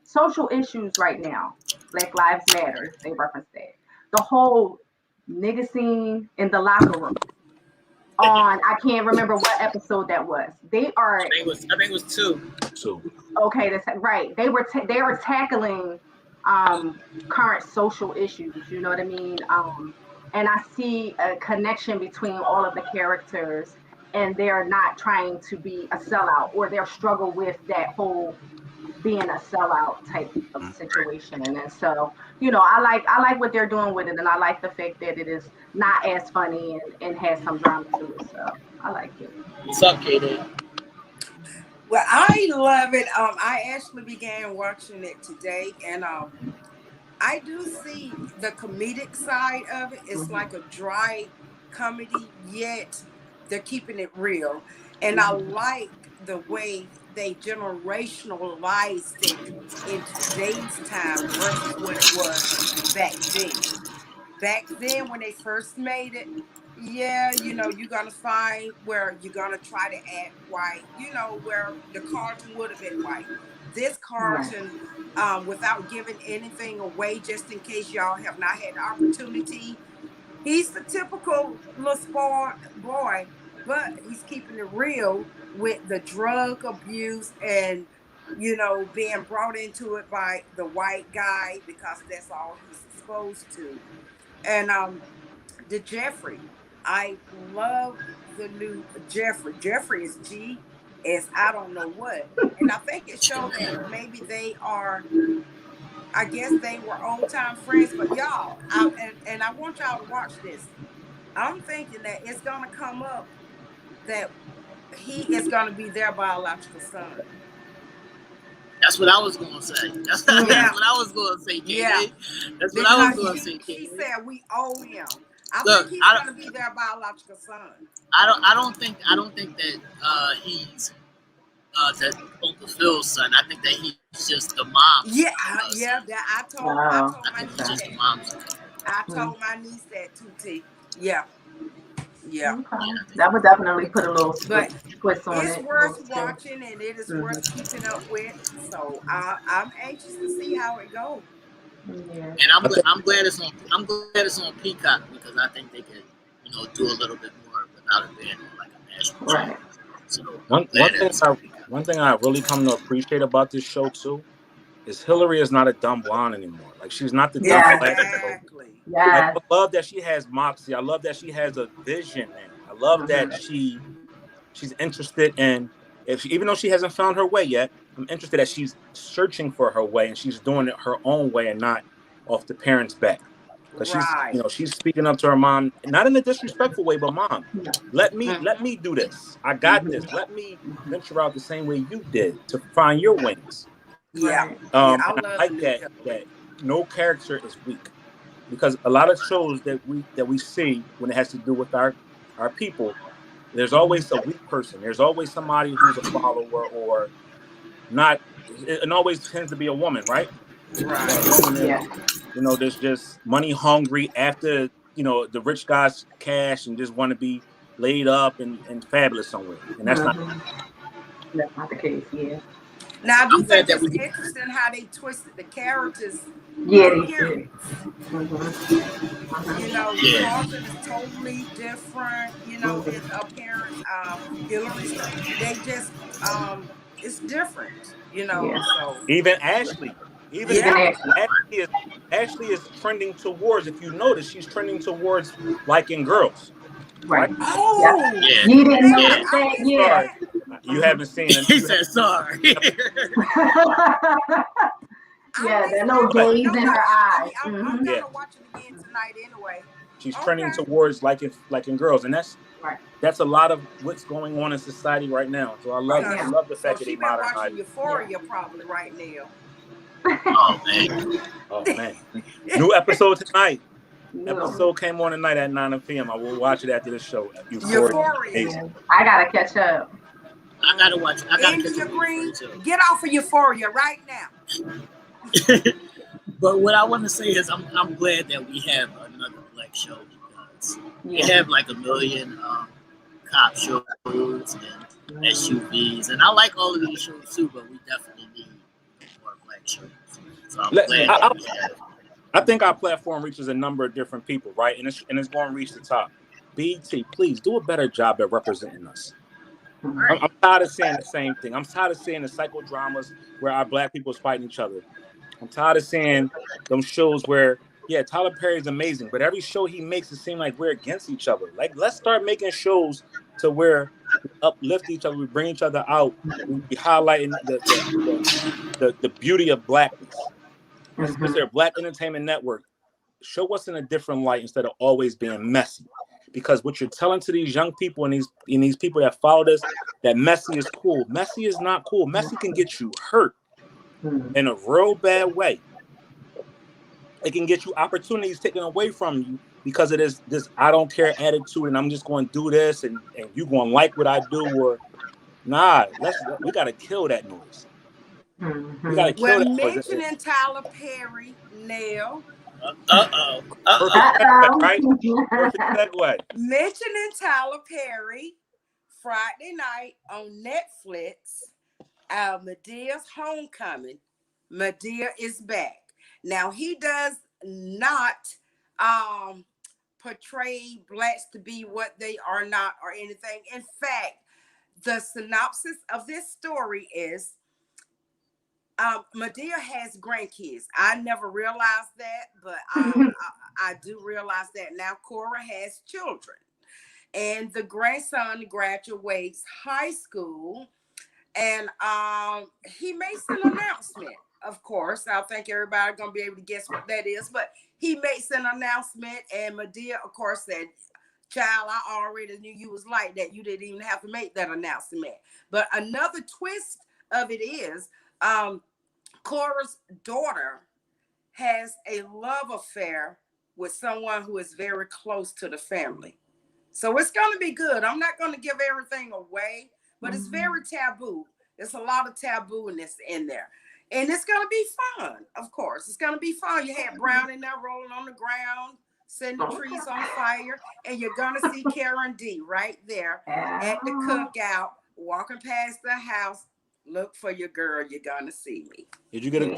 [SPEAKER 3] social issues right now. Black Lives Matter, they referenced that. The whole nigga scene in the locker room. I can't remember what episode that was. I
[SPEAKER 4] think it was 2.
[SPEAKER 3] Okay, that's right. They are tackling current social issues. You know what I mean? And I see a connection between all of the characters, and they're not trying to be a sellout, or their struggle with that whole being a sellout type of situation. And so, I like what they're doing with it, and I like the fact that it is not as funny and has some drama to it. So I like it.
[SPEAKER 4] What's up, Katie?
[SPEAKER 1] Well, I love it. I actually began watching it today, and I do see the comedic side of it. It's like a dry comedy, yet they're keeping it real. And I like the way they generationalized it in today's time versus what it was back then. Back then, when they first made it, yeah, you're going to find where you're going to try to act white, where the cartoon would have been white. This cartoon, without giving anything away, just in case y'all have not had the opportunity, he's the typical little spoiled boy, but he's keeping it real with the drug abuse and, being brought into it by the white guy because that's all he's exposed to. And the Jeffrey, I love the new Jeffrey. Jeffrey is G as I don't know what. And I think it showed that maybe they are, I guess they were old time friends, but y'all, and I want y'all to watch this. I'm thinking that it's gonna come up that he is gonna be their biological son.
[SPEAKER 4] That's what I was gonna say. That's what I was gonna say, Katie.
[SPEAKER 1] Yeah.
[SPEAKER 4] That's what I was gonna say,
[SPEAKER 1] She
[SPEAKER 4] Katie.
[SPEAKER 1] said we owe him. I think he's gonna be their biological son.
[SPEAKER 4] I don't think that he's that Uncle Phil's son. I think that he's just the mom's.
[SPEAKER 1] Yeah, I told my niece
[SPEAKER 4] just
[SPEAKER 1] that.
[SPEAKER 4] the mom's.
[SPEAKER 1] I told my niece that too, T. Yeah.
[SPEAKER 3] Okay. That would definitely put a little twist on it.
[SPEAKER 1] It's worth watching, and it is worth keeping up with. So I'm anxious to see how it goes.
[SPEAKER 3] Yeah.
[SPEAKER 4] And I'm glad it's on Peacock because I think they could do a little bit more without it being like a national channel. So
[SPEAKER 2] one thing I really come to appreciate about this show too is Hillary is not a dumb blonde anymore. Like she's not the dumb black girl.
[SPEAKER 3] Yeah.
[SPEAKER 2] I love that she has moxie. I love that she has a vision. I love that she's interested in even though she hasn't found her way yet. I'm interested that she's searching for her way and she's doing it her own way and not off the parents' back. Because she's speaking up to her mom, not in a disrespectful way, but mom, let me do this. I got this. Let me venture out the same way you did to find your wings.
[SPEAKER 1] Yeah.
[SPEAKER 2] I like that no character is weak. Because a lot of shows that we see when it has to do with our people, there's always a weak person. There's always somebody who's a follower or not. It always tends to be a woman, right?
[SPEAKER 1] Right.
[SPEAKER 2] There's just money hungry after, the rich guy's cash and just want to be laid up and fabulous somewhere. And that's
[SPEAKER 3] That's not the case, yeah.
[SPEAKER 1] Now I do
[SPEAKER 4] I'm glad
[SPEAKER 1] think
[SPEAKER 4] that
[SPEAKER 1] it's
[SPEAKER 4] we get.
[SPEAKER 1] interesting how they twisted the characters
[SPEAKER 3] Yeah,
[SPEAKER 1] in
[SPEAKER 3] they
[SPEAKER 1] here.
[SPEAKER 3] did.
[SPEAKER 1] You know,
[SPEAKER 4] Yeah.
[SPEAKER 1] Carlton is totally different. You know, his appearance. Hillary's. They just. It's different. You know.
[SPEAKER 3] Yeah.
[SPEAKER 1] So
[SPEAKER 2] Even Ashley, even
[SPEAKER 3] Even
[SPEAKER 1] yeah.
[SPEAKER 3] actually.
[SPEAKER 2] Ashley is trending towards. If you notice, she's trending towards liking girls, right?
[SPEAKER 3] Right. Yep.
[SPEAKER 1] Oh,
[SPEAKER 4] Yeah.
[SPEAKER 3] You didn't
[SPEAKER 1] man,
[SPEAKER 4] Yeah.
[SPEAKER 3] notice
[SPEAKER 1] I
[SPEAKER 3] that?
[SPEAKER 1] missed
[SPEAKER 3] Yeah.
[SPEAKER 2] Sorry,
[SPEAKER 1] that.
[SPEAKER 2] you haven't seen it.
[SPEAKER 4] He said sorry.
[SPEAKER 1] I
[SPEAKER 3] Yeah,
[SPEAKER 1] missed
[SPEAKER 3] that
[SPEAKER 1] that
[SPEAKER 3] little
[SPEAKER 1] part.
[SPEAKER 2] But
[SPEAKER 3] gaze
[SPEAKER 1] No,
[SPEAKER 3] in
[SPEAKER 1] no,
[SPEAKER 3] her eyes.
[SPEAKER 1] I'm
[SPEAKER 2] yeah,
[SPEAKER 1] gonna watch it again tonight anyway.
[SPEAKER 2] she's trending
[SPEAKER 1] Okay.
[SPEAKER 2] towards liking girls, and
[SPEAKER 3] Right.
[SPEAKER 2] that's a lot of what's going on in society right now. So
[SPEAKER 3] Right
[SPEAKER 2] I
[SPEAKER 3] now.
[SPEAKER 2] love the
[SPEAKER 1] So
[SPEAKER 2] fact that
[SPEAKER 1] she
[SPEAKER 2] they
[SPEAKER 1] been
[SPEAKER 2] modernize.
[SPEAKER 1] watching Euphoria probably right now.
[SPEAKER 4] Oh man.
[SPEAKER 2] Oh man, new episode tonight.
[SPEAKER 3] No.
[SPEAKER 2] Episode came on tonight at 9 p.m. I will watch it after the show. Euphoria.
[SPEAKER 1] Euphoria.
[SPEAKER 2] Amazing.
[SPEAKER 3] I gotta catch up.
[SPEAKER 4] I gotta watch. I gotta catch
[SPEAKER 1] India
[SPEAKER 4] up
[SPEAKER 1] Green,
[SPEAKER 4] with it
[SPEAKER 1] get off of Euphoria right now.
[SPEAKER 4] too. But what I want to say is, I'm glad that we have another black show because we
[SPEAKER 3] Yeah.
[SPEAKER 4] have like a million cop shows and SUVs, and I like all of these shows too. But we definitely need more black shows. So I'm glad that we have.
[SPEAKER 2] I think our platform reaches a number of different people, right? And it's going to reach the top. BT, please do a better job at representing us. I'm tired of saying the same thing. I'm tired of seeing the psychodramas where our black people is fighting each other. I'm tired of seeing those shows where, yeah, Tyler Perry is amazing, but every show he makes it seem like we're against each other. Like, let's start making shows to where we uplift each other, we bring each other out, we highlighting the beauty of blackness. Mr. Black Entertainment Network, show us in a different light instead of always being messy. Because what you're telling to these young people and these people that follow this, that messy is cool. Messy is not cool. Messy can get you hurt in a real bad way. It can get you opportunities taken away from you because of this I don't care attitude and I'm just going to do this and you going to like what I do, or nah, we got to kill that noise. We got to kill
[SPEAKER 1] Well,
[SPEAKER 2] that noise.
[SPEAKER 1] mentioning Tyler Perry, Nell.
[SPEAKER 2] Perfect segue, right? Perfect segue.
[SPEAKER 1] Mentioning Tyler Perry, Friday night on Netflix, Medea's Homecoming. Medea is back. Now, he does not portray blacks to be what they are not or anything. In fact, the synopsis of this story is Medea has grandkids. I never realized that, but I do realize that now. Cora has children, and the grandson graduates high school, and he makes an announcement. Of course, I think everybody gonna be able to guess what that is, but he makes an announcement, and Medea, of course, said, "Child, I already knew you was like that. You didn't even have to make that announcement." But another twist of it is, Cora's daughter has a love affair with someone who is very close to the family. So it's going to be good. I'm not going to give everything away, but it's very taboo. There's a lot of taboo-ness in there. And it's going to be fun, of course. It's going to be fun. You had Brown in there rolling on the ground, setting the trees on fire, and you're going to see Karen D right there at the cookout, walking past the house. Look for your girl. You're gonna see me.
[SPEAKER 2] Did you get a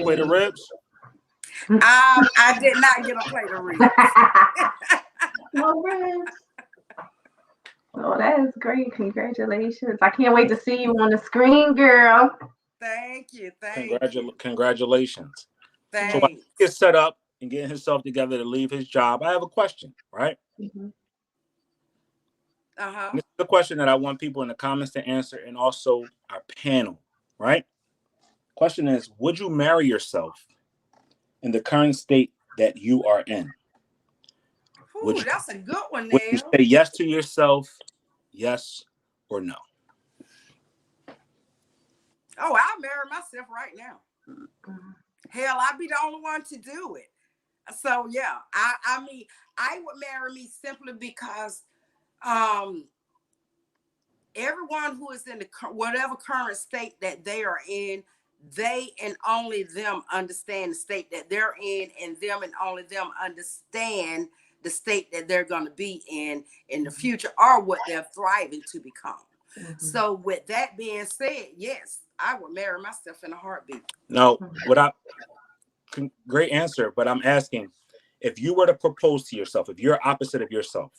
[SPEAKER 2] plate of ribs?
[SPEAKER 1] I did not get a plate of ribs.
[SPEAKER 3] No ribs. Oh, that is great. Congratulations. I can't wait to see you on the screen, girl.
[SPEAKER 1] Thank you.
[SPEAKER 2] Congratulations.
[SPEAKER 1] Thanks.
[SPEAKER 2] So while he gets set up and getting himself together to leave his job, I have a question, right? This is the question that I want people in the comments to answer, and also our panel, right? Question is, would you marry yourself in the current state that you are in?
[SPEAKER 1] Ooh, that's a good one,
[SPEAKER 2] Would you say yes to yourself, yes or no?
[SPEAKER 1] Oh, I'll marry myself right now. Hell, I'd be the only one to do it. So yeah, I mean, I would marry me simply because everyone who is in the whatever current state that they are in, they and only them understand the state that they're in, and them and only them understand the state that they're going to be in the future, or what they're thriving to become. So with that being said, yes, I would marry myself in a heartbeat.
[SPEAKER 2] Now, great answer, but I'm asking, if you were to propose to yourself, if you're opposite of yourself,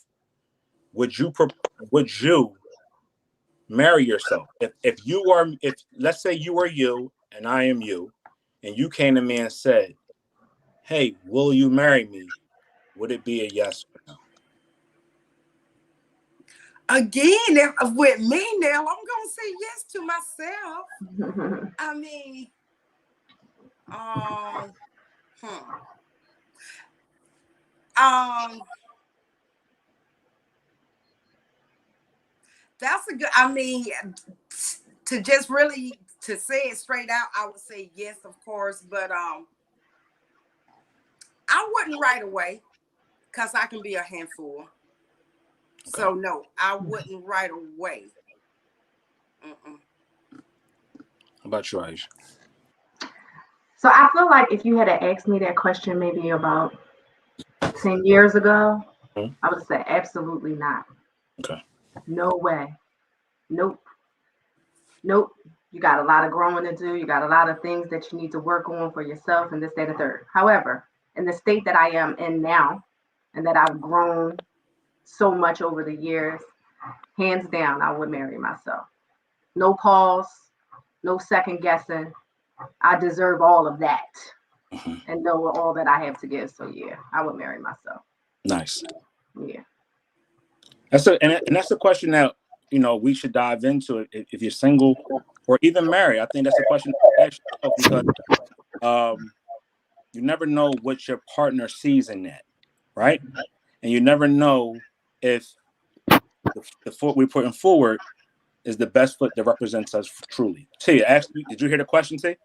[SPEAKER 2] would you marry yourself? If let's say you are you and I am you, and you came to me and said, "Hey, will you marry me?" Would it be a yes or no?
[SPEAKER 1] Again, if with me now, I'm gonna say yes to myself. I mean, um, that's a good. I mean, to just really to say it straight out, I would say yes, of course, but I wouldn't right away because I can be a handful. Okay. So no, I wouldn't right away.
[SPEAKER 2] How about you, Aisha?
[SPEAKER 3] So I feel like if you had asked me that question maybe about 10 years ago, I would say absolutely not.
[SPEAKER 2] Okay.
[SPEAKER 3] No way. Nope. You got a lot of growing to do. You got a lot of things that you need to work on for yourself and this, that, and the third. However, in the state that I am in now and that I've grown so much over the years, hands down, I would marry myself. No pause, no second guessing. I deserve all of that and know all that I have to give. So yeah, I would marry myself.
[SPEAKER 2] Nice.
[SPEAKER 3] Yeah.
[SPEAKER 2] That's a question that we should dive into. If you're single or even married, I think that's a question to ask yourself, because you never know what your partner sees in that, right? And you never know if the foot we're putting forward is the best foot that represents us truly. T, actually, did you hear the question, T?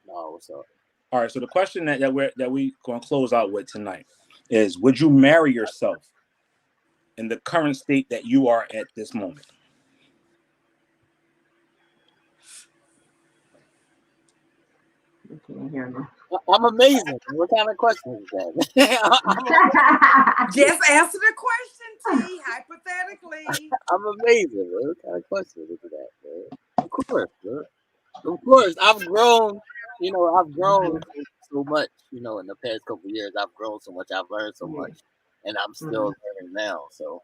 [SPEAKER 4] No, what's up?
[SPEAKER 2] All right, so the question that we gonna close out with tonight is: would you marry yourself in the current state that you are at this moment?
[SPEAKER 3] You can't hear me.
[SPEAKER 4] I'm amazing. What kind of question is
[SPEAKER 3] that?
[SPEAKER 1] Just answer the question, T. Hypothetically.
[SPEAKER 4] I'm amazing. Man. What kind of question is that, man? Of course, man. Of course. I've grown. I've grown so much. In the past couple of years, I've grown so much. I've learned so much, and I'm still learning now. So,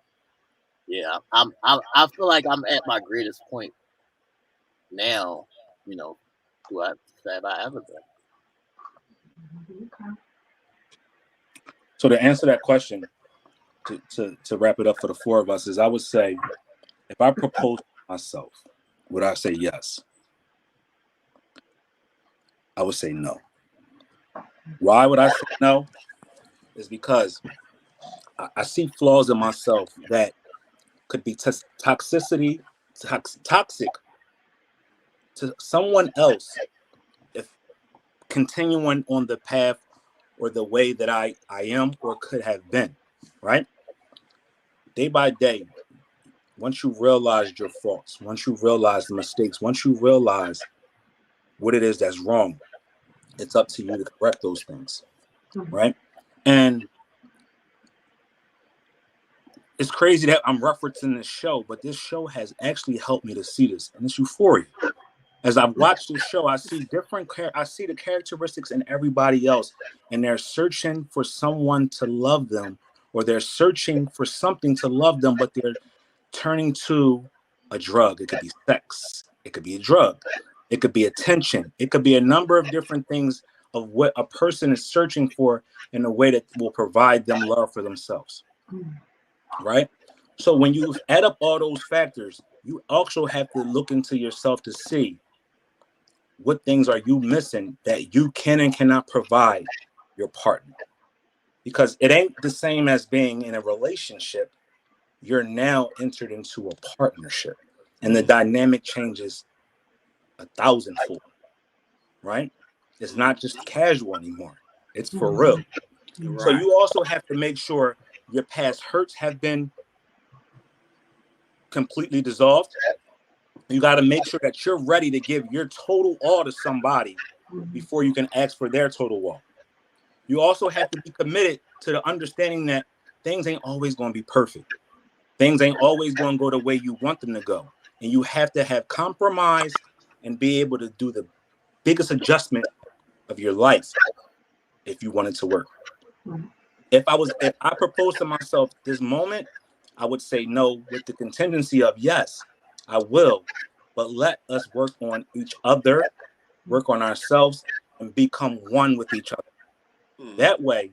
[SPEAKER 4] yeah, I feel like I'm at my greatest point now. Have I ever been?
[SPEAKER 2] So to answer that question, to wrap it up for the four of us, is I would say, if I propose to myself, would I say yes? I would say no. Why would I say no? Is because I see flaws in myself that could be toxic to someone else if continuing on the path or the way that I am or could have been, right? Day by day, once you realize your faults, once you realize the mistakes, once you realize what it is that's wrong, it's up to you to correct those things, right? And it's crazy that I'm referencing this show, but this show has actually helped me to see this, and it's Euphoria. As I've watched this show, I see the characteristics in everybody else, and they're searching for someone to love them, or they're searching for something to love them, but they're turning to a drug. It could be sex. It could be a drug. It could be attention. It could be a number of different things of what a person is searching for in a way that will provide them love for themselves. Right? So when you add up all those factors, you also have to look into yourself to see what things are you missing that you can and cannot provide your partner. Because it ain't the same as being in a relationship. You're now entered into a partnership, and the dynamic changes 1,000-fold, right? It's not just casual anymore. It's for real. Right. So you also have to make sure your past hurts have been completely dissolved. You got to make sure that you're ready to give your total all to somebody before you can ask for their total all. You also have to be committed to the understanding that things ain't always going to be perfect. Things ain't always going to go the way you want them to go. and you have to have compromise and be able to do the biggest adjustment of your life if you want it to work. If I proposed to myself this moment, I would say no with the contingency of yes, I will, but let us work on each other, work on ourselves, and become one with each other. That way,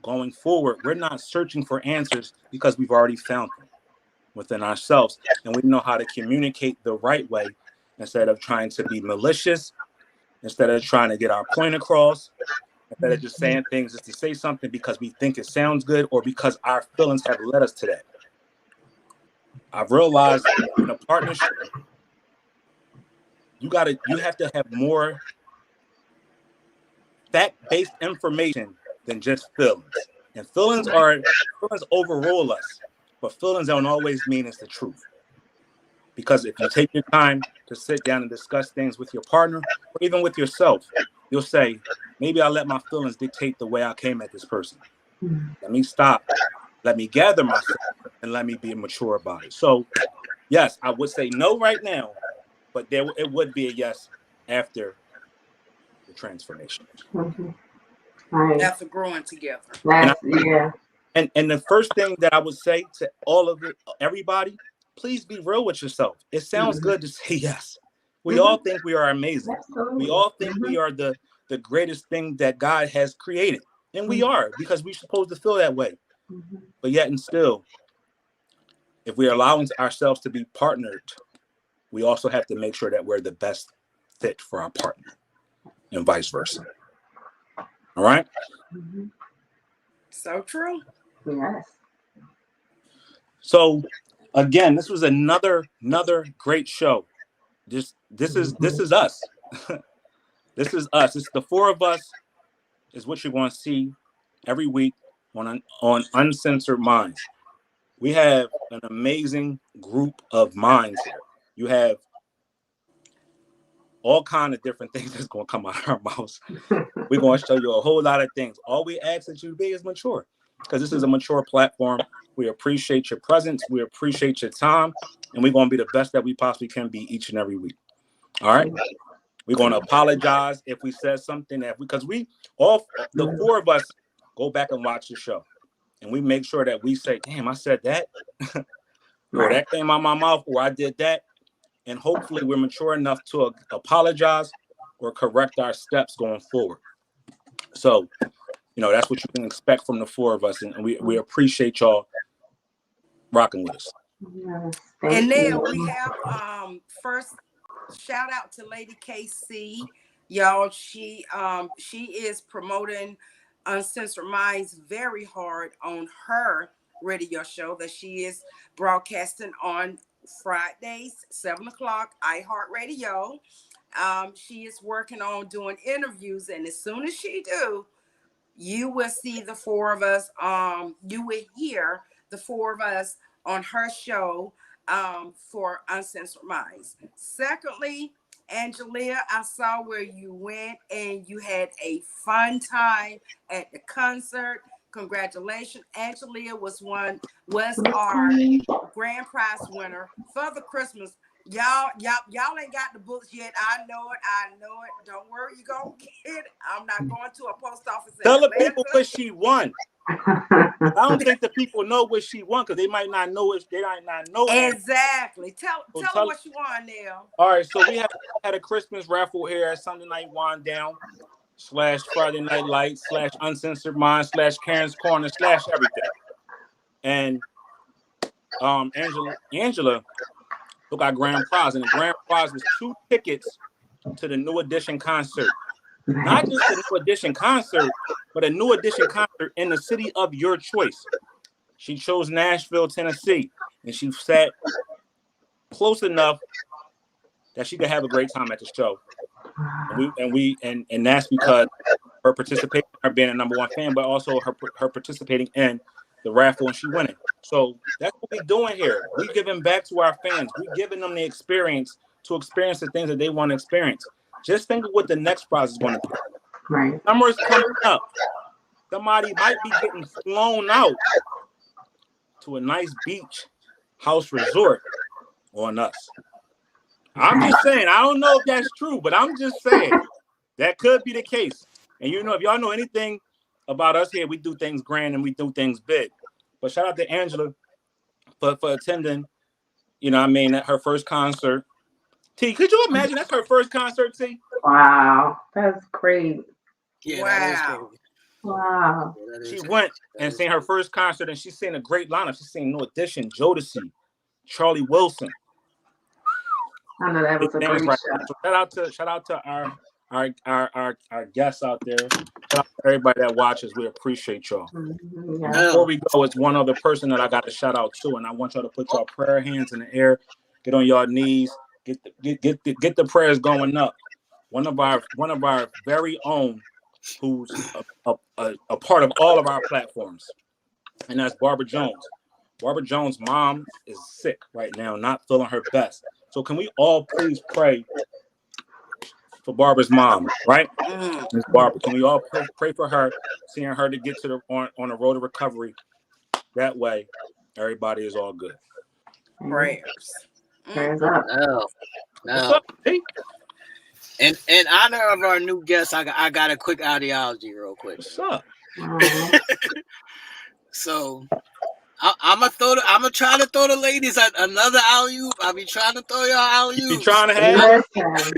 [SPEAKER 2] going forward, we're not searching for answers because we've already found them within ourselves, and we know how to communicate the right way instead of trying to be malicious, instead of trying to get our point across, instead of just saying things just to say something because we think it sounds good or because our feelings have led us to that. I've realized in a partnership, you have to have more fact-based information than just feelings. And feelings overrule us, but feelings don't always mean it's the truth. Because if you take your time to sit down and discuss things with your partner, or even with yourself, you'll say, maybe I let my feelings dictate the way I came at this person. Let me stop. Let me gather myself and let me be mature about it. So, yes, I would say no right now, but it would be a yes after the transformation.
[SPEAKER 3] Right.
[SPEAKER 1] After growing together.
[SPEAKER 2] And the first thing that I would say to everybody, please be real with yourself. It sounds good to say yes. We all think we are amazing.
[SPEAKER 3] Absolutely.
[SPEAKER 2] We all think we are the greatest thing that God has created. And we are, because we're supposed to feel that way. But yet and still, if we're allowing ourselves to be partnered, we also have to make sure that we're the best fit for our partner and vice versa. All right?
[SPEAKER 1] So true.
[SPEAKER 3] Yes.
[SPEAKER 2] So again, this was another great show. This is us. This is us. It's the four of us is what you're going to see every week on UnCensored Minds. We have an amazing group of minds here. You have all kind of different things that's going to come out of our mouths. We're going to show you a whole lot of things. All we ask that you be is mature, because this is a mature platform. We appreciate your presence. We appreciate your time. And we're going to be the best that we possibly can be each and every week. All right? We're going to apologize if we said something because the four of us go back and watch the show. And we make sure that we say, damn, I said that. Or that came out of my mouth, or I did that. And hopefully we're mature enough to apologize or correct our steps going forward. So, that's what you can expect from the four of us. And we appreciate y'all rocking with us.
[SPEAKER 1] And then we have first shout out to Lady KC. Y'all, she is promoting UnCensored Minds very hard on her radio show that she is broadcasting on Fridays, 7:00, iHeartRadio. She is working on doing interviews, and as soon as she do, you will see the four of us. You will hear the four of us on her show for UnCensored Minds. Secondly, Angelia, I saw where you went and you had a fun time at the concert. Congratulations. Angelia was our grand prize winner for the Christmas. Y'all ain't got the books yet. I know it. Don't worry, you're gonna get it. I'm not going to a post office.
[SPEAKER 2] Tell the people what she won. I don't think the people know what she won because they might not know it. They might not know it.
[SPEAKER 1] Exactly. Tell them what you won now.
[SPEAKER 2] All right, so we had a Christmas raffle here at Sunday Night Wind Down / Friday Night Lights / UnCensored Minds / Karen's Corner / everything. And Angela took our grand prize, and the grand prize was 2 tickets to the New Edition concert. Not just a New Edition concert, but a New Edition concert in the city of your choice. She chose Nashville, Tennessee, and she sat close enough that she could have a great time at the show. And that's because her participation, her being a #1 fan, but also her participating in the raffle, and she winning. So that's what we're doing here. We're giving back to our fans. We're giving them the experience to experience the things that they want to experience. Just think of what the next prize is going to be.
[SPEAKER 3] Right.
[SPEAKER 2] Summer's coming up. Somebody might be getting flown out to a nice beach house resort on us. I'm just saying. I don't know if that's true, but I'm just saying that could be the case. And you know, if y'all know anything about us here, we do things grand and we do things big. But shout out to Angela for attending. You know, what I mean, at her first concert. T, could you imagine that's her first concert, T?
[SPEAKER 3] Wow, that's great.
[SPEAKER 4] Yeah,
[SPEAKER 1] Wow.
[SPEAKER 4] that is crazy.
[SPEAKER 3] Wow.
[SPEAKER 4] Yeah, that is
[SPEAKER 2] She
[SPEAKER 4] crazy.
[SPEAKER 2] went
[SPEAKER 4] That
[SPEAKER 2] and
[SPEAKER 4] is
[SPEAKER 2] seen her
[SPEAKER 4] crazy.
[SPEAKER 2] first concert, and she's seen a great lineup. She's seen No Addition, Jodeci, Charlie Wilson.
[SPEAKER 3] I know that was a
[SPEAKER 2] Big names
[SPEAKER 3] great
[SPEAKER 2] right
[SPEAKER 3] show.
[SPEAKER 2] there. So shout out to our guests out there. Shout out to everybody that watches. We appreciate y'all.
[SPEAKER 3] Mhm,
[SPEAKER 2] And
[SPEAKER 3] yeah.
[SPEAKER 2] before we go, it's one other person that I got to shout out to, and I want y'all to put your prayer hands in the air, get on your knees, get the prayers going up. One of our very own, who's a part of all of our platforms, and that's Barbara Jones. Barbara Jones' mom is sick right now, not feeling her best. So can we all please pray for Barbara's mom, right? Miss Barbara, can we all pray for her, seeing her to get to the on the road to recovery? That way, everybody is all good.
[SPEAKER 1] Prayers.
[SPEAKER 3] Prayers up.
[SPEAKER 4] No.
[SPEAKER 2] What's up, hey?
[SPEAKER 4] In honor of our new guest, I got a quick ideology real quick.
[SPEAKER 2] What's up?
[SPEAKER 4] So I'm gonna try to throw the ladies another alley-oop. I'll be trying to throw y'all alley-oops.
[SPEAKER 2] You trying to have?
[SPEAKER 3] Listen.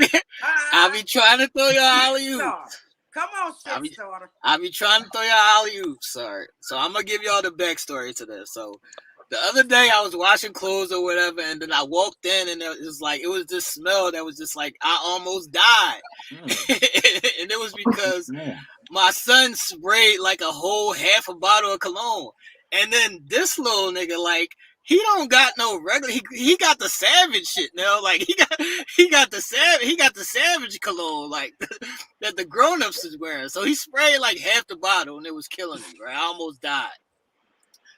[SPEAKER 4] I'll be trying to throw y'all alley-oops.
[SPEAKER 1] Come on, shit starter.
[SPEAKER 4] I'll be trying to throw y'all alley-oops. Sorry. So I'm gonna give y'all the backstory to this. So the other day I was washing clothes or whatever, and then I walked in, and it was this smell that was just like I almost died, and it was because my son sprayed like a whole half a bottle of cologne, and then this little nigga, like, he don't got no regular. He got the savage shit now. Like he got the savage cologne like that the grown-ups is wearing. So he sprayed like half the bottle, and it was killing me. Right, I almost died.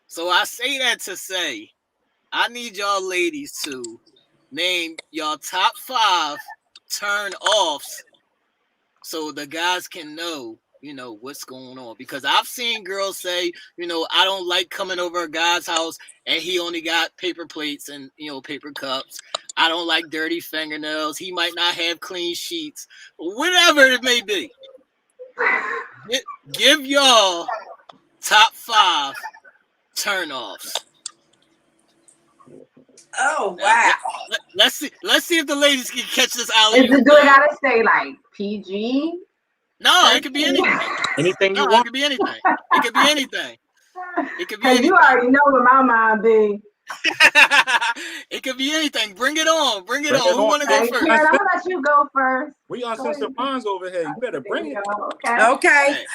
[SPEAKER 4] So I say that to say, I need y'all ladies to name y'all top 5 turn-offs so the guys can know, you know, what's going on. Because I've seen girls say, you know, I don't like coming over a guy's house and he only got paper plates and, you know, paper cups. I don't like dirty fingernails. He might not have clean sheets. Whatever it may be. Give y'all top 5 turn-offs.
[SPEAKER 1] Oh wow!
[SPEAKER 4] Let's see if the ladies can catch this alley.
[SPEAKER 3] Do it gotta say like PG?
[SPEAKER 4] No, it could be anything.
[SPEAKER 2] Anything you
[SPEAKER 4] It
[SPEAKER 2] want.
[SPEAKER 4] could be anything. It could be anything. It could be
[SPEAKER 3] Cause
[SPEAKER 4] anything.
[SPEAKER 3] you already know what my mind be.
[SPEAKER 4] It could be anything. Bring it on. Bring it
[SPEAKER 2] Bring
[SPEAKER 4] on.
[SPEAKER 2] it
[SPEAKER 4] Who
[SPEAKER 2] on.
[SPEAKER 4] want to go
[SPEAKER 3] Hey,
[SPEAKER 4] first?
[SPEAKER 3] Karen, I'm gonna let you go first.
[SPEAKER 2] We UnCensored Minds over here. You better bring it.
[SPEAKER 3] Okay.
[SPEAKER 1] Okay.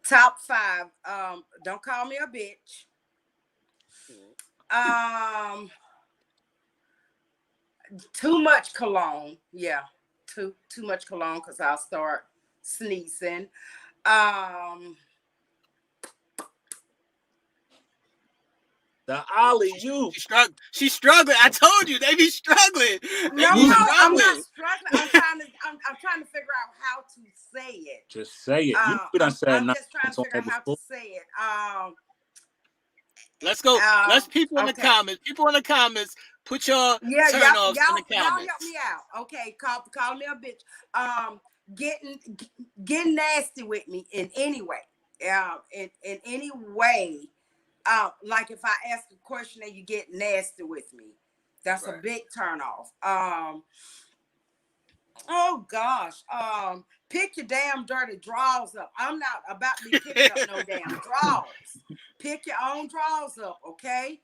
[SPEAKER 1] Top 5. Don't call me a bitch. Too much cologne. Yeah. Too much cologne because I'll start sneezing.
[SPEAKER 2] The alley-oop.
[SPEAKER 4] She's struggling. I told you they be struggling.
[SPEAKER 1] No, I'm not struggling. I'm trying to figure out how to say it.
[SPEAKER 2] Just say it. You done said
[SPEAKER 1] I'm
[SPEAKER 2] nothing.
[SPEAKER 1] just trying to figure out how to say it.
[SPEAKER 4] Let's go. Let's people in the comments. People in the comments. Put your turn-offs in the comments.
[SPEAKER 1] Y'all help me out. Okay, call me a bitch. Getting nasty with me in any way. In any way. Like if I ask a question and you get nasty with me, that's a big turn off. Oh gosh. Pick your damn dirty drawers up. I'm not about to be picking up no damn drawers. Pick your own drawers up, okay?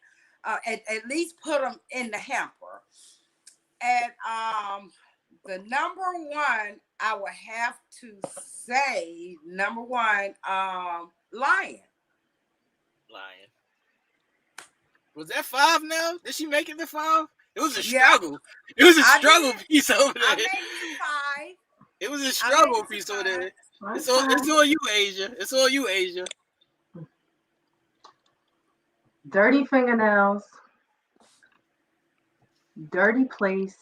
[SPEAKER 1] At least put them in the hamper. And the number one, I would have to say, lying.
[SPEAKER 4] Was that 5 now? Did she make it to 5? It was a struggle. It was a struggle piece over there.
[SPEAKER 1] I made it to 5.
[SPEAKER 4] It was a struggle piece over there. It's all you, Asia. It's all you, Asia.
[SPEAKER 3] Dirty fingernails. Dirty place.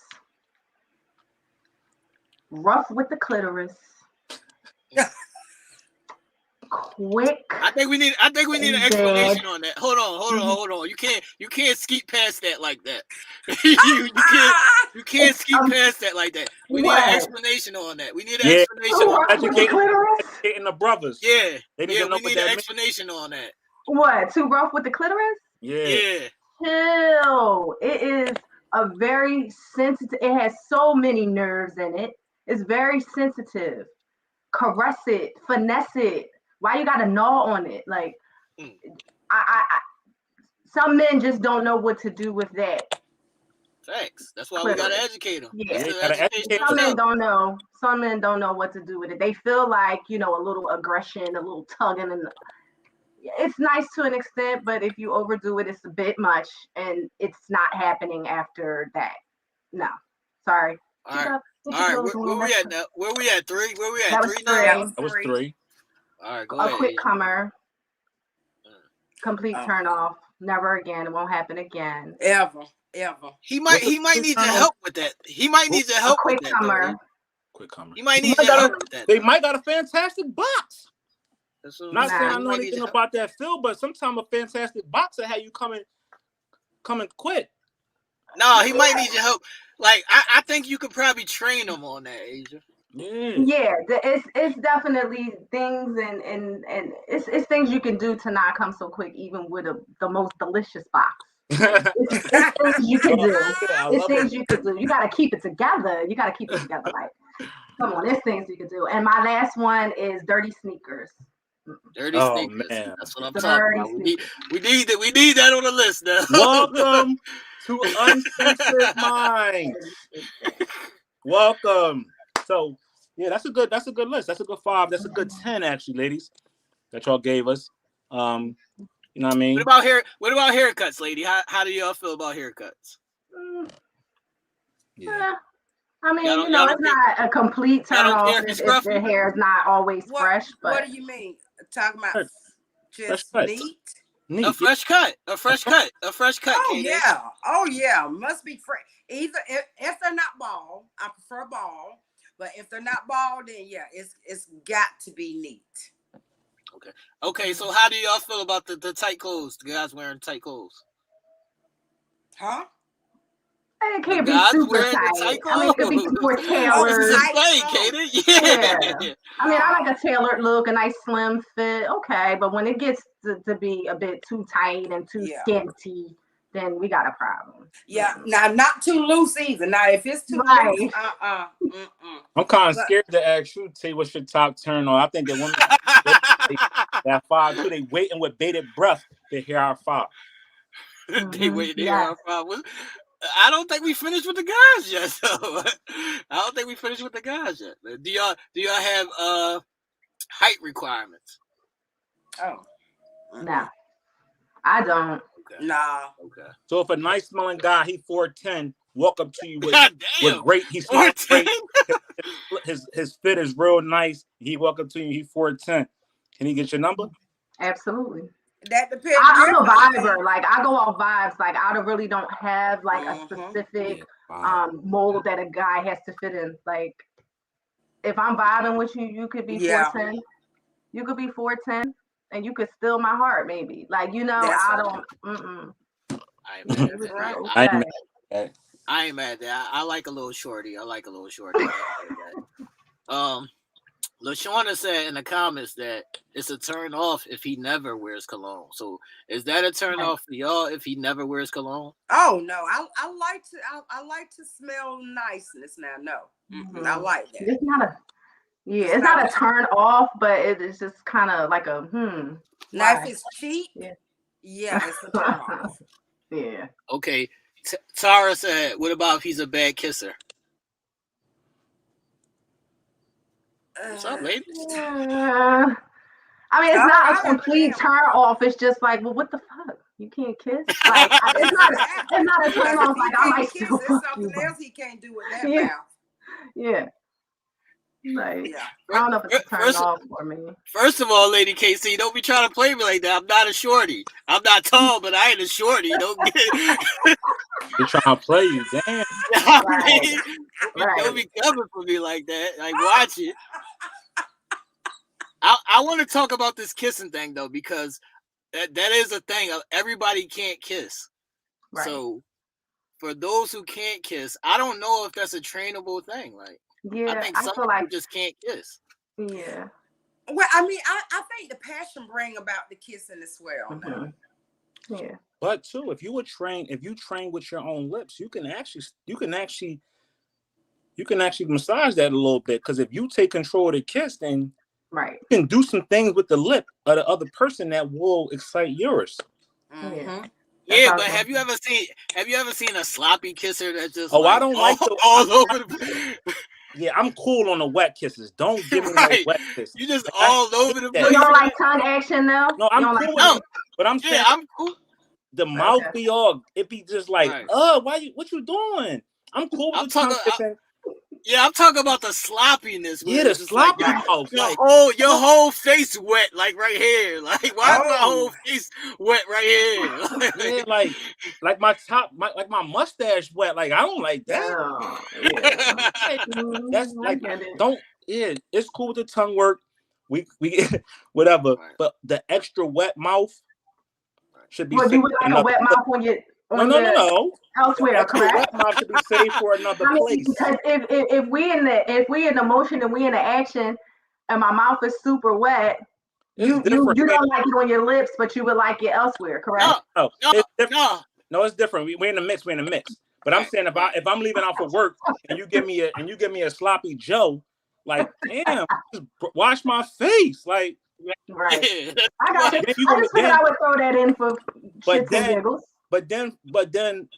[SPEAKER 3] Rough with the clitoris. Quick.
[SPEAKER 4] I think we need an explanation on that. Hold on. You can't skip past that like that. you can't skip past that like that. We need an explanation on that. We need an explanation
[SPEAKER 3] Too
[SPEAKER 4] on
[SPEAKER 3] rough with the clitoris?
[SPEAKER 2] Educating the brothers.
[SPEAKER 4] Yeah.
[SPEAKER 2] They need to know
[SPEAKER 4] we need an explanation on that.
[SPEAKER 3] What? Too rough with the clitoris?
[SPEAKER 4] Yeah.
[SPEAKER 3] Chill. It is a very sensitive. It has so many nerves in it. It's very sensitive. Caress it, finesse it. Why you gotta gnaw on it? Like, I some men just don't know what to do with that.
[SPEAKER 4] Facts. That's why we gotta educate them.
[SPEAKER 3] Yeah.
[SPEAKER 4] Education
[SPEAKER 3] Some men don't know. Some men don't know what to do with it. They feel like, you know, a little aggression, a little tugging, and it's nice to an extent, but if you overdo it, it's a bit much, and it's not happening after that. No, sorry.
[SPEAKER 4] All right. Where we at now? Where we at? 3? Where we at?
[SPEAKER 3] That was
[SPEAKER 4] 3
[SPEAKER 3] 3.
[SPEAKER 4] now?
[SPEAKER 2] That was 3.
[SPEAKER 4] All right, go
[SPEAKER 3] a
[SPEAKER 4] ahead.
[SPEAKER 3] quick comer. Complete turn off. Never again. It won't happen again.
[SPEAKER 1] Ever.
[SPEAKER 4] He might need your help with that. He might need your help with that.
[SPEAKER 2] Quick comer.
[SPEAKER 4] He might need your help with that.
[SPEAKER 2] They might got a fantastic box. Not saying I know
[SPEAKER 4] might
[SPEAKER 2] anything about that field, but sometimes a fantastic box will have you coming quick.
[SPEAKER 4] No, he might need your help. Like I think you could probably train him on that, Asia.
[SPEAKER 3] Yeah, it's definitely things and it's things you can do to not come so quick, even with the most delicious box. It's things you can do. It's things you can do. You got to keep it together. Like, come on, there's things you can do. And my last one is dirty sneakers.
[SPEAKER 4] Dirty sneakers. Man. That's what I'm talking about. We need that on the list now.
[SPEAKER 2] Welcome to UnCensored Minds. Welcome. So yeah, that's a good list. That's a good 5. That's a good 10 actually, ladies, that y'all gave us. You know what I mean?
[SPEAKER 4] What about haircuts, lady? How do y'all feel about haircuts?
[SPEAKER 3] Yeah. I mean, you know, it's not a complete turn off if the hair is not always fresh. But
[SPEAKER 1] what do you mean? Talking about just neat?
[SPEAKER 4] A fresh cut.
[SPEAKER 1] Oh yeah. Must be fresh. Either if they're not bald, I prefer bald. But if they're not bald, then yeah, it's got to be neat.
[SPEAKER 4] Okay. So how do y'all feel about the tight clothes? The guys wearing tight clothes?
[SPEAKER 1] Huh?
[SPEAKER 3] It can't be super tight. I mean, it could be more tailored. Yeah. I mean, I like a tailored look, a nice slim fit. Okay, but when it gets to be a bit too tight and too skinty, then we got a problem.
[SPEAKER 1] Yeah. Now, not too loose either. Now, if it's too loose,
[SPEAKER 2] I'm kind of scared to ask you, T, what's your top turn on? I think that women that 5 too, they waiting with bated breath to hear our 5.
[SPEAKER 4] They waiting to hear our 5. I don't think we finished with the guys yet. So I don't think we finished with the guys yet. Do y'all have height requirements?
[SPEAKER 1] Oh,
[SPEAKER 3] no, I don't.
[SPEAKER 4] Okay.
[SPEAKER 1] Nah.
[SPEAKER 4] Okay.
[SPEAKER 2] So if a nice smelling guy, he 4'10", walk up to you with great, he smells great. His fit is real nice. He walk up to you, he 4'10". Can he get your number?
[SPEAKER 3] Absolutely.
[SPEAKER 1] That depends.
[SPEAKER 3] I'm a viber. Like I go off vibes. Like I really don't have like a specific mold that a guy has to fit in. Like if I'm vibing with you, you could be 4'10". You could be 4'10", and you could steal my heart, maybe. Like I don't.
[SPEAKER 4] I ain't mad at that. I like a little shorty. LaShawna said in the comments that it's a turn off if he never wears cologne. So is that a turn off for y'all if he never wears cologne?
[SPEAKER 1] Oh no, I like to smell niceness now. No, I like that.
[SPEAKER 3] It's not a turn off, but it is just kind of like a
[SPEAKER 1] Now if it's cheap, it's a turn off.
[SPEAKER 3] Yeah.
[SPEAKER 4] Okay. Tara said, "What about if he's a bad kisser?" What's up, ladies?
[SPEAKER 3] I mean, it's not a complete turn off. It's just like, well, what the fuck? You can't kiss? Like, it's not a turn off. Like, I might still fuck you.
[SPEAKER 1] Something else he can't do with that mouth.
[SPEAKER 3] Yeah. Like, I don't know if it's a turn off for me.
[SPEAKER 4] First of all, Lady KC, don't be trying to play me like that. I'm not a shorty. I'm not tall, but I ain't a shorty. Don't get it.
[SPEAKER 2] They're trying to play you, damn.
[SPEAKER 4] Don't be coming for me like that. Like, watch it. I want to talk about this kissing thing though, because that is a thing. Everybody can't kiss. Right. So for those who can't kiss, I don't know if that's a trainable thing. Like,
[SPEAKER 3] Yeah,
[SPEAKER 4] I think
[SPEAKER 3] I
[SPEAKER 4] some
[SPEAKER 3] feel
[SPEAKER 4] people
[SPEAKER 3] like
[SPEAKER 4] just can't kiss.
[SPEAKER 3] yeah.
[SPEAKER 1] Well, I mean, I think the passion bring about the kissing as well. Now.
[SPEAKER 3] Yeah.
[SPEAKER 2] But too, if you train with your own lips, you can actually massage that a little bit. Because if you take control of the kiss, then
[SPEAKER 3] Right.
[SPEAKER 2] you can do some things with the lip of the other person that will excite yours.
[SPEAKER 1] Mm-hmm.
[SPEAKER 4] Yeah, but have you ever seen a sloppy kisser that just
[SPEAKER 2] I don't like
[SPEAKER 4] all over the
[SPEAKER 2] Yeah, I'm cool on the wet kisses. Don't give me
[SPEAKER 4] right.
[SPEAKER 2] no wet kiss.
[SPEAKER 4] You just
[SPEAKER 2] Like,
[SPEAKER 4] all over the
[SPEAKER 3] You
[SPEAKER 4] place.
[SPEAKER 3] don't like tongue action though?
[SPEAKER 2] No, I'm
[SPEAKER 3] cool
[SPEAKER 2] with it. But I'm saying
[SPEAKER 4] I'm cool.
[SPEAKER 2] the mouth be all, it be just like,
[SPEAKER 4] Right.
[SPEAKER 2] what you doing? I'm cool with
[SPEAKER 4] I'm
[SPEAKER 2] the tongue kissing.
[SPEAKER 4] I'm talking about the sloppiness.
[SPEAKER 2] Yeah, the sloppy mouth.
[SPEAKER 4] Your whole face wet, like right here. Like, why is my whole face wet right here?
[SPEAKER 2] Yeah, like my mustache wet. Like, I don't like that.
[SPEAKER 3] Oh, yeah.
[SPEAKER 2] That's like,
[SPEAKER 3] I get it.
[SPEAKER 2] it's cool with the tongue work. We whatever.
[SPEAKER 4] Right.
[SPEAKER 2] But the extra wet mouth should be.
[SPEAKER 3] Well, you would like a wet mouth on your
[SPEAKER 2] no.
[SPEAKER 3] elsewhere, correct?
[SPEAKER 2] Wet mouth should be saved for another place.
[SPEAKER 3] Because if we in the motion and we in the action, and my mouth is super wet, you don't like it on your lips, but you would like it elsewhere, correct?
[SPEAKER 2] No, it's different. We're in the mix. But I'm saying if I'm leaving out for work and you give me a sloppy Joe, like, damn, just wash my face, like.
[SPEAKER 3] Right. I got you. I just figured I would throw that in for shits and giggles.
[SPEAKER 2] But then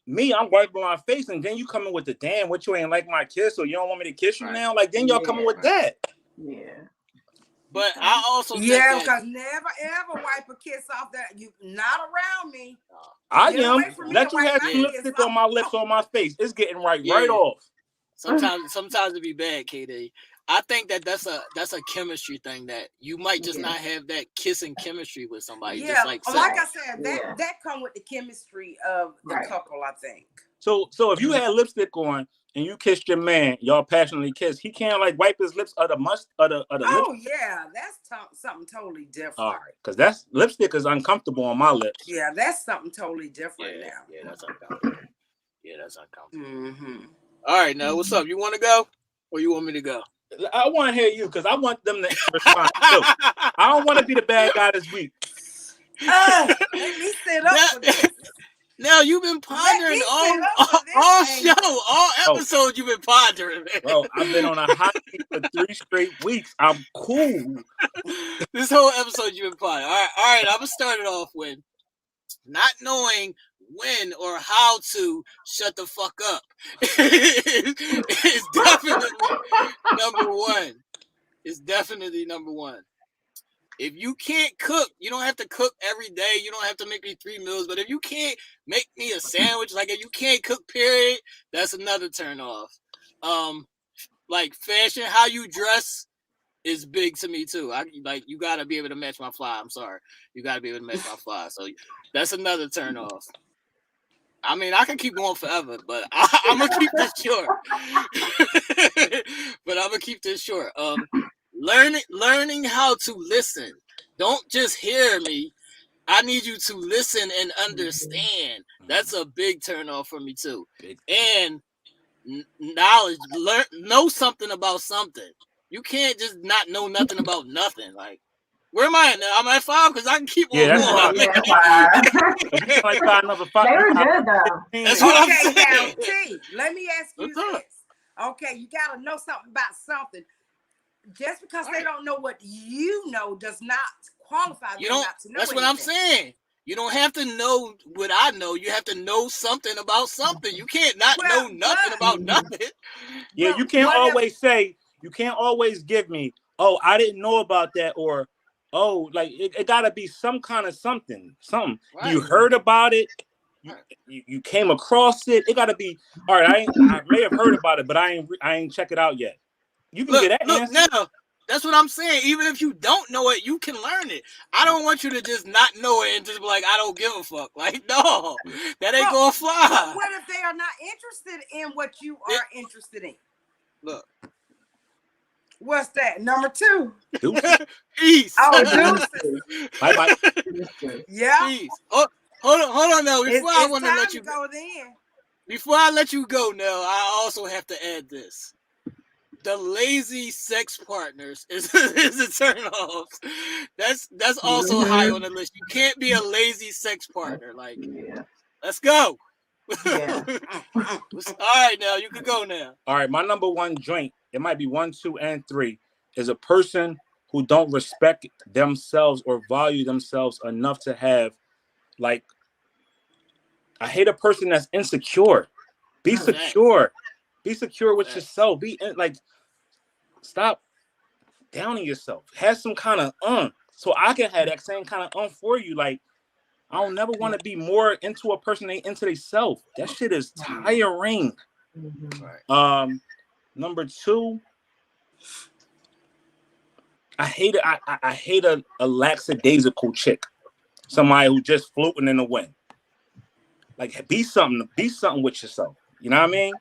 [SPEAKER 2] me, I'm wiping my face, and then you coming with the damn, what, you ain't like my kiss, or you don't want me to kiss you now? Like, then y'all coming with that.
[SPEAKER 3] Yeah.
[SPEAKER 4] But I also
[SPEAKER 1] because never ever wipe a kiss off that you not around me.
[SPEAKER 2] I am. Let you have some lipstick on my lips, on my face. It's getting right off.
[SPEAKER 4] Sometimes it be bad, KD. I think that's a chemistry thing that you might just not have that kissing chemistry with somebody.
[SPEAKER 1] Yeah,
[SPEAKER 4] just like
[SPEAKER 1] I said, that come with the chemistry of the couple, I think.
[SPEAKER 2] So if you had lipstick on and you kissed your man, y'all passionately kiss, he can't like wipe his lips of the
[SPEAKER 1] Oh yeah, that's something totally different.
[SPEAKER 2] All right, because that's lipstick is uncomfortable on my lips.
[SPEAKER 1] Yeah, that's something totally different now.
[SPEAKER 4] Yeah, that's uncomfortable.
[SPEAKER 1] Mm-hmm.
[SPEAKER 4] All right, now what's up? You want to go, or you want me to go?
[SPEAKER 2] I want to hear you because I want them to respond too. I don't want to be the bad guy this week.
[SPEAKER 1] Let me sit up for this.
[SPEAKER 4] Now you've been pondering all episodes. You've been pondering, man.
[SPEAKER 2] Bro, I've been on a hot seat for 3 straight weeks. I'm cool.
[SPEAKER 4] This whole episode you've been pondering. All right. I'm gonna start it off with not knowing when or how to shut the fuck up. It's definitely number one. It's definitely number one. If you can't cook, you don't have to cook every day. You don't have to make me 3 meals. But if you can't make me a sandwich, like if you can't cook, period, that's another turn off. Like fashion, how you dress is big to me too. You gotta be able to match my fly. I'm sorry, you gotta be able to match my fly. So that's another turn off. I mean, I can keep going forever, but I'm gonna keep this short. Learning how to listen. Don't just hear me. I need you to listen and understand. That's a big turn off for me too. And knowledge. Know something about something. You can't just not know nothing about nothing. Like, where am I now? I'm at 5 because I can keep on going.
[SPEAKER 2] Another 5.
[SPEAKER 3] They were good though.
[SPEAKER 4] That's what I'm saying.
[SPEAKER 1] Now, T, let me ask you this. Okay, you gotta know something about something. Just because they don't know what you know does not qualify them not to know.
[SPEAKER 4] That's what I'm saying. You don't have to know what I know. You have to know something about something. You can't know nothing about nothing.
[SPEAKER 2] Yeah, you can't always give me, oh, I didn't know about that, or oh, like it gotta be some kind of something. Right. You heard about it, you came across it. It gotta be all right. I may have heard about it, but I ain't check it out yet. You can get that answer.
[SPEAKER 4] Now, that's what I'm saying. Even if you don't know it, you can learn it. I don't want you to just not know it and just be like, I don't give a fuck. Like, no, that ain't gonna fly.
[SPEAKER 1] What if they are not interested in what you are interested in?
[SPEAKER 4] Look.
[SPEAKER 1] What's that? Number 2.
[SPEAKER 4] Peace.
[SPEAKER 1] Oh, deuces.
[SPEAKER 2] Bye.
[SPEAKER 1] Yeah.
[SPEAKER 4] Peace. Oh, hold on now. Before I want to let you
[SPEAKER 1] go then.
[SPEAKER 4] Before I let you go, now I also have to add this: the lazy sex partners is a turn off. That's also high on the list. You can't be a lazy sex partner. Like, let's go.
[SPEAKER 3] Yeah.
[SPEAKER 4] All right, now you can go now.
[SPEAKER 2] All right, my number one joint, it might be 1, 2, and 3, is a person who don't respect themselves or value themselves enough to have, like, I hate a person that's insecure. Be secure. Be secure with yourself. Be like, stop downing yourself. Have some kind of so I can have that same kind of for you. Like, I don't never want to be more into a person they into themselves. That shit is tiring. Number 2, I hate it. I hate a lackadaisical chick. Somebody who just floating in the wind. Like, be something with yourself. You know what I mean?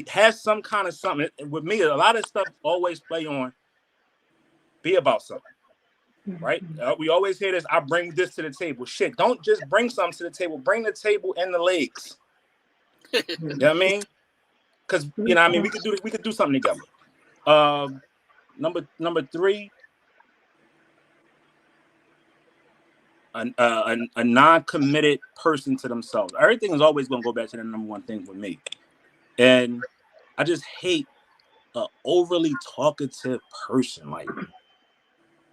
[SPEAKER 2] Have some kind of something. With me, a lot of stuff always play on be about something. Right? We always hear this, I bring this to the table. Shit, don't just bring something to the table. Bring the table and the legs. You know what I mean? Because, you know what I mean, we could do something together. Number 3, a non-committed person to themselves. Everything is always going to go back to the number one thing with me. And I just hate an overly talkative person. Like,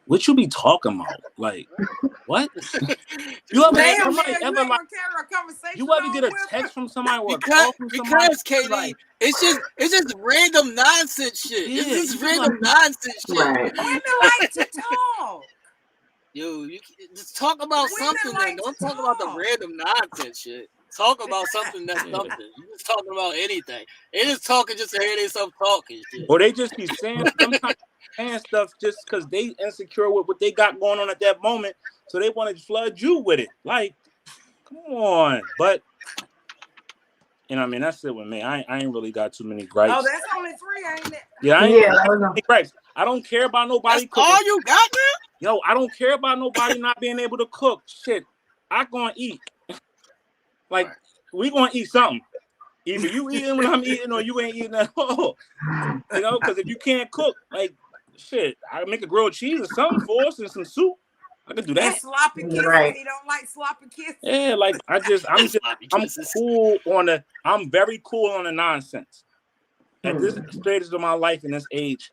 [SPEAKER 2] what you be talking about? Like, what? You ever get a text from somebody or a call from somebody?
[SPEAKER 4] Because Katie, like, it's just random nonsense shit. Yeah, it's just random nonsense shit.
[SPEAKER 1] Women like to talk.
[SPEAKER 4] Yo, you just talk about something. Like, don't talk about the random nonsense shit. Talk about something that's something. You just talking about anything. They just talking just to hear themselves talking shit.
[SPEAKER 2] Or they just be saying sometimes saying stuff just because they insecure with what they got going on at that moment, so they want to flood you with it. Like, come on. But you know what I mean? That's it with me. I ain't really got too many gripes.
[SPEAKER 1] Oh, that's only 3, ain't it?
[SPEAKER 2] Yeah, I ain't got any gripes. I don't care about nobody
[SPEAKER 4] cooking. All you got now?
[SPEAKER 2] Yo, I don't care about nobody not being able to cook. Shit, I gonna eat. Like, we gonna eat something. Either you eating when I'm eating or you ain't eating at all. You know, because if you can't cook, like, shit, I make a grilled cheese or something for us and some soup. I can do that.
[SPEAKER 1] And sloppy kisses. Right. He don't like sloppy kisses.
[SPEAKER 2] Yeah, like I'm cool on I'm very cool on the nonsense. At this stage of my life in this age,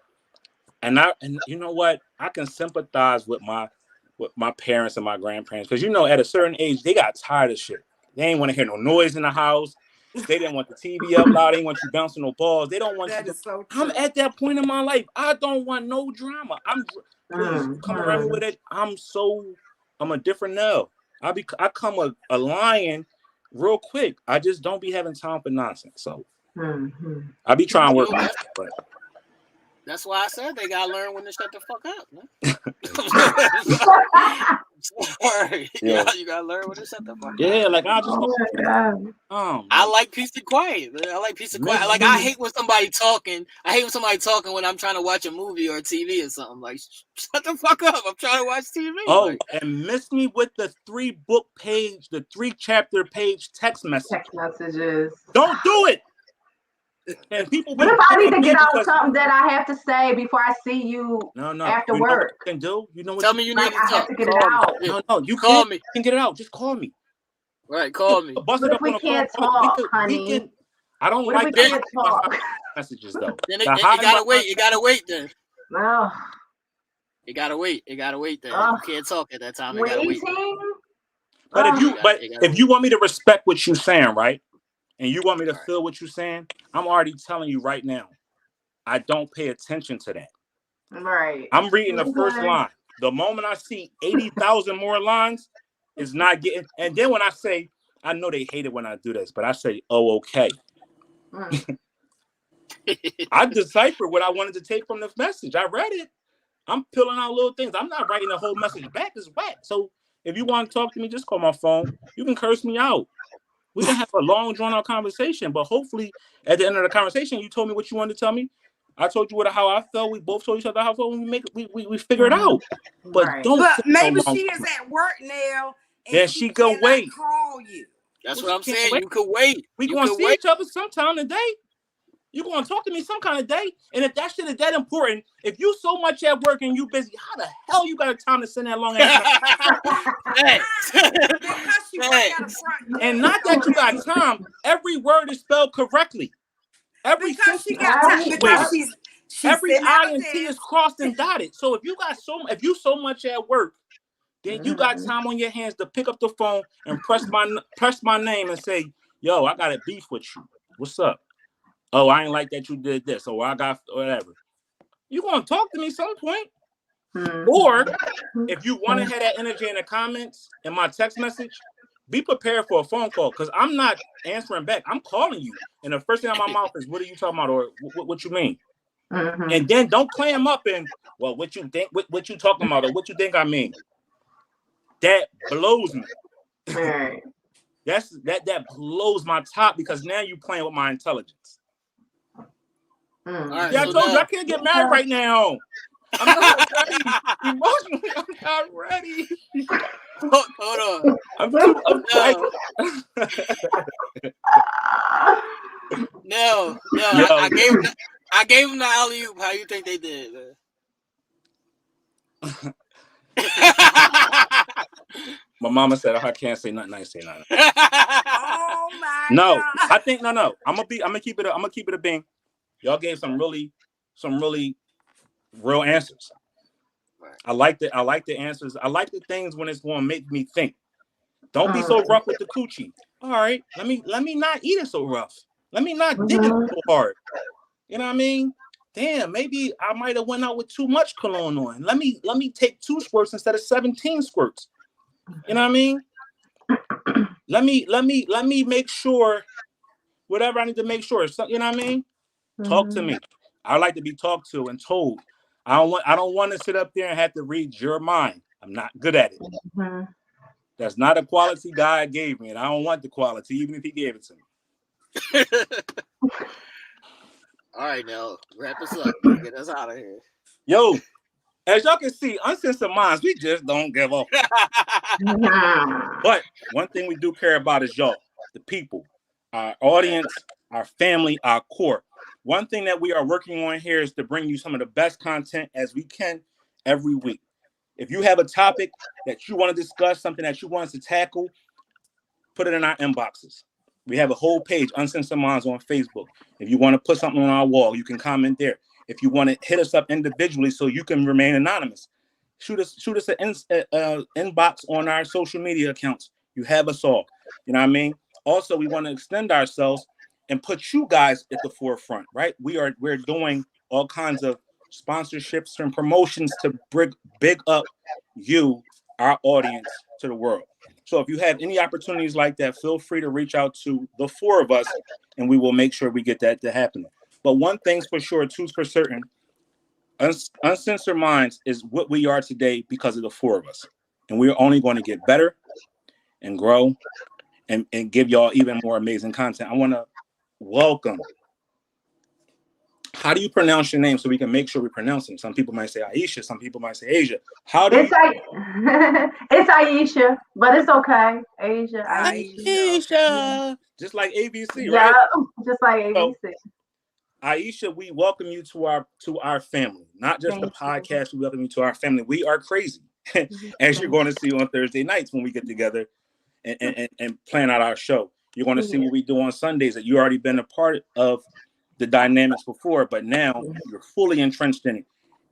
[SPEAKER 2] and you know what? I can sympathize with my parents and my grandparents, because, you know, at a certain age they got tired of shit. They ain't want to hear no noise in the house. They didn't want the TV up loud. They didn't want you bouncing no balls. They don't want you. So I'm at that point in my life. I don't want no drama. Please come around with it. I'm a different Nell. I come a lion real quick. I just don't be having time for nonsense. So I be trying to work on it, but
[SPEAKER 4] that's why I said they gotta learn when to shut the fuck up, man. Sorry. Yeah. You gotta learn when to shut the fuck up.
[SPEAKER 2] Yeah, like I just
[SPEAKER 4] I like peace and quiet, man. I like peace and quiet. Like, I hate when somebody talking. I hate when somebody talking when I'm trying to watch a movie or a TV or something. Like, shut the fuck up. I'm trying to watch TV.
[SPEAKER 2] Oh,
[SPEAKER 4] like,
[SPEAKER 2] and miss me with the 3-chapter page text messages. Don't do it. And people,
[SPEAKER 3] what if I need to get out something that I have to say before I see you after work?
[SPEAKER 2] Know what you can do? You know what?
[SPEAKER 4] Tell me you need to
[SPEAKER 3] have to get it out.
[SPEAKER 2] No, you call me. You can get it out. Just call me.
[SPEAKER 4] Right, call me.
[SPEAKER 3] What if we can't talk, honey?
[SPEAKER 2] I don't like the messages though.
[SPEAKER 4] Then you gotta wait. You gotta wait then.
[SPEAKER 3] No.
[SPEAKER 4] You gotta wait. You gotta wait then. You can't talk at that time. You gotta wait.
[SPEAKER 2] But if you want me to respect what you're saying, right? And you want me to feel what you're saying, I'm already telling you right now, I don't pay attention to that.
[SPEAKER 3] Right.
[SPEAKER 2] I'm reading the first line. The moment I see 80,000 more lines, it's not getting. And then when I say, I know they hate it when I do this, but I say, oh, okay. I deciphered what I wanted to take from the message. I read it. I'm peeling out little things. I'm not writing the whole message back. It's whack. So if you want to talk to me, just call my phone. You can curse me out. We can have a long, drawn-out conversation, but hopefully, at the end of the conversation, you told me what you wanted to tell me. I told you how I felt. We both told each other how I felt. We figure it out. But don't.
[SPEAKER 1] But maybe she is at work now.
[SPEAKER 2] Then she can wait.
[SPEAKER 1] Call you.
[SPEAKER 4] That's
[SPEAKER 2] Well,
[SPEAKER 4] what I'm
[SPEAKER 2] you can't
[SPEAKER 4] saying.
[SPEAKER 2] wait.
[SPEAKER 4] You could wait.
[SPEAKER 2] We
[SPEAKER 4] You
[SPEAKER 2] gonna
[SPEAKER 4] could
[SPEAKER 2] see
[SPEAKER 4] wait.
[SPEAKER 2] each other sometime today. You gonna talk to me some kind of day. And if that shit is that important, if you so much at work and you busy, how the hell you got time to send that long ass message?
[SPEAKER 1] Because she work at a front
[SPEAKER 2] And
[SPEAKER 1] desk,
[SPEAKER 2] not that you got
[SPEAKER 1] okay?
[SPEAKER 2] time. Every word is spelled correctly. Every
[SPEAKER 1] Because she
[SPEAKER 2] sentence
[SPEAKER 1] got
[SPEAKER 2] is
[SPEAKER 1] time. Because
[SPEAKER 2] punctuated.
[SPEAKER 1] she's
[SPEAKER 2] Every
[SPEAKER 1] sitting
[SPEAKER 2] I
[SPEAKER 1] at a
[SPEAKER 2] and T is
[SPEAKER 1] desk.
[SPEAKER 2] crossed and dotted. So if you so much at work, then you got time on your hands to pick up the phone and press my name and say, yo, I got a beef with you. What's up? Oh, I ain't like that you did this. Or I got whatever. You gonna talk to me some point. Or if you want to have that energy in the comments in my text message, be prepared for a phone call because I'm not answering back. I'm calling you. And the first thing out of my mouth is, what are you talking about? Or what you mean? And then don't clam up and, well, what you think, what you talking about, or what you think I mean. That blows me. That blows my top because now you playing with my intelligence.
[SPEAKER 4] Right,
[SPEAKER 2] Yeah, I
[SPEAKER 4] so
[SPEAKER 2] told you
[SPEAKER 4] now,
[SPEAKER 2] I can't get married right now. I'm not ready. Emotionally, I'm not ready.
[SPEAKER 4] hold on.
[SPEAKER 2] I'm too
[SPEAKER 4] No,
[SPEAKER 2] Yo.
[SPEAKER 4] I gave him the alley-oop. How you think they did, man?
[SPEAKER 2] My mama said I can't say nothing. I say nothing.
[SPEAKER 1] Oh my
[SPEAKER 2] No,
[SPEAKER 1] God.
[SPEAKER 2] I think no. I'm gonna keep it a bean. Y'all gave some really real answers.
[SPEAKER 4] Right.
[SPEAKER 2] I like the answers. I like the things when it's gonna make me think. Don't be so rough with the coochie. All right, let me not eat it so rough. Let me not dig it so hard. You know what I mean? Damn, maybe I might have went out with too much cologne on. Let me take 2 squirts instead of 17 squirts. You know what I mean? Let me make sure whatever I need to make sure. So, you know what I mean? Talk to me. I like to be talked to and told. I don't want to sit up there and have to read your mind. I'm not good at it. That's not a quality God gave me, and I don't want the quality, even if He gave it to me.
[SPEAKER 4] All right, now wrap us up. Get us out of here.
[SPEAKER 2] Yo, as y'all can see, UnCensored Minds, we just don't give up. But one thing we do care about is y'all, the people, our audience, our family, our core. One thing that we are working on here is to bring you some of the best content as we can every week. If you have a topic that you want to discuss, something that you want us to tackle, put it in our inboxes. We have a whole page, UnCensored Minds, on Facebook. If you want to put something on our wall, you can comment there. If you want to hit us up individually so you can remain anonymous, shoot us an inbox on our social media accounts. You have us all. You know what I mean? Also, we want to extend ourselves and put you guys at the forefront, right? We're doing all kinds of sponsorships and promotions to big up you, our audience, to the world. So if you have any opportunities like that, feel free to reach out to the 4 of us, and we will make sure we get that to happen. But one thing's for sure, 2's for certain. UnCensored Minds is what we are today because of the 4 of us. And we're only going to get better and grow and give y'all even more amazing content. I want to welcome. How do you pronounce your name so we can make sure we pronounce it? Some people might say Aisha. Some people might say Asia.
[SPEAKER 3] It's Aisha, but it's okay.
[SPEAKER 2] Aisha. Just like ABC,
[SPEAKER 3] yeah,
[SPEAKER 2] right?
[SPEAKER 3] just like ABC.
[SPEAKER 2] So, Aisha, we welcome you to our family. Not just
[SPEAKER 3] Thank
[SPEAKER 2] the podcast, we welcome you to our family. We are crazy, as you're going to see on Thursday nights when we get together and plan out our show. You're going to see what we do on Sundays that you already been a part of the dynamics before, but now you're fully entrenched in it.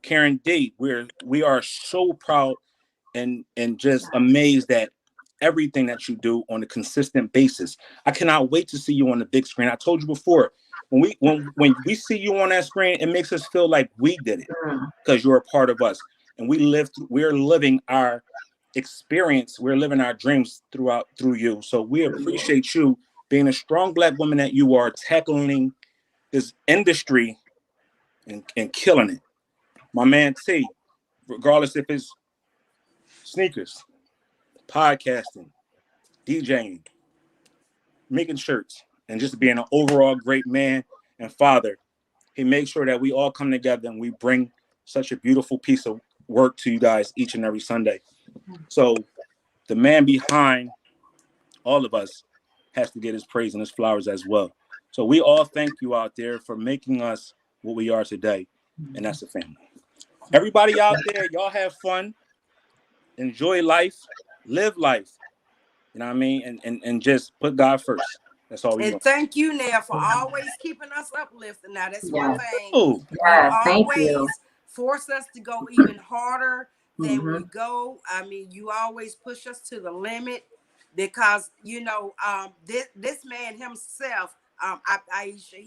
[SPEAKER 2] Karen D, we are so proud and just amazed at everything that you do on a consistent basis. I cannot wait to see you on the big screen. I told you before, when we see you on that screen, it makes us feel like we did it because you're a part of us, and we're living our experience. We're living our dreams through you. So we appreciate you being a strong Black woman that you are, tackling this industry and killing it. My man T, regardless if it's sneakers, podcasting, DJing, making shirts, and just being an overall great man and father, he makes sure that we all come together and we bring such a beautiful piece of work to you guys each and every Sunday. So the man behind all of us has to get his praise and his flowers as well. So we all thank you out there for making us what we are today, and that's a family. Everybody out there, y'all have fun, enjoy life, live life. You know what I mean? And just put God first. That's all we
[SPEAKER 1] And
[SPEAKER 2] want.
[SPEAKER 1] thank you, Nair, for always keeping us uplifted. Now, that's one thing.
[SPEAKER 2] Oh,
[SPEAKER 1] You
[SPEAKER 3] thank you.
[SPEAKER 1] always force us to go even harder than
[SPEAKER 3] Mhm.
[SPEAKER 1] we go. I mean, you always push us to the limit because, you know, this man himself, Aisha,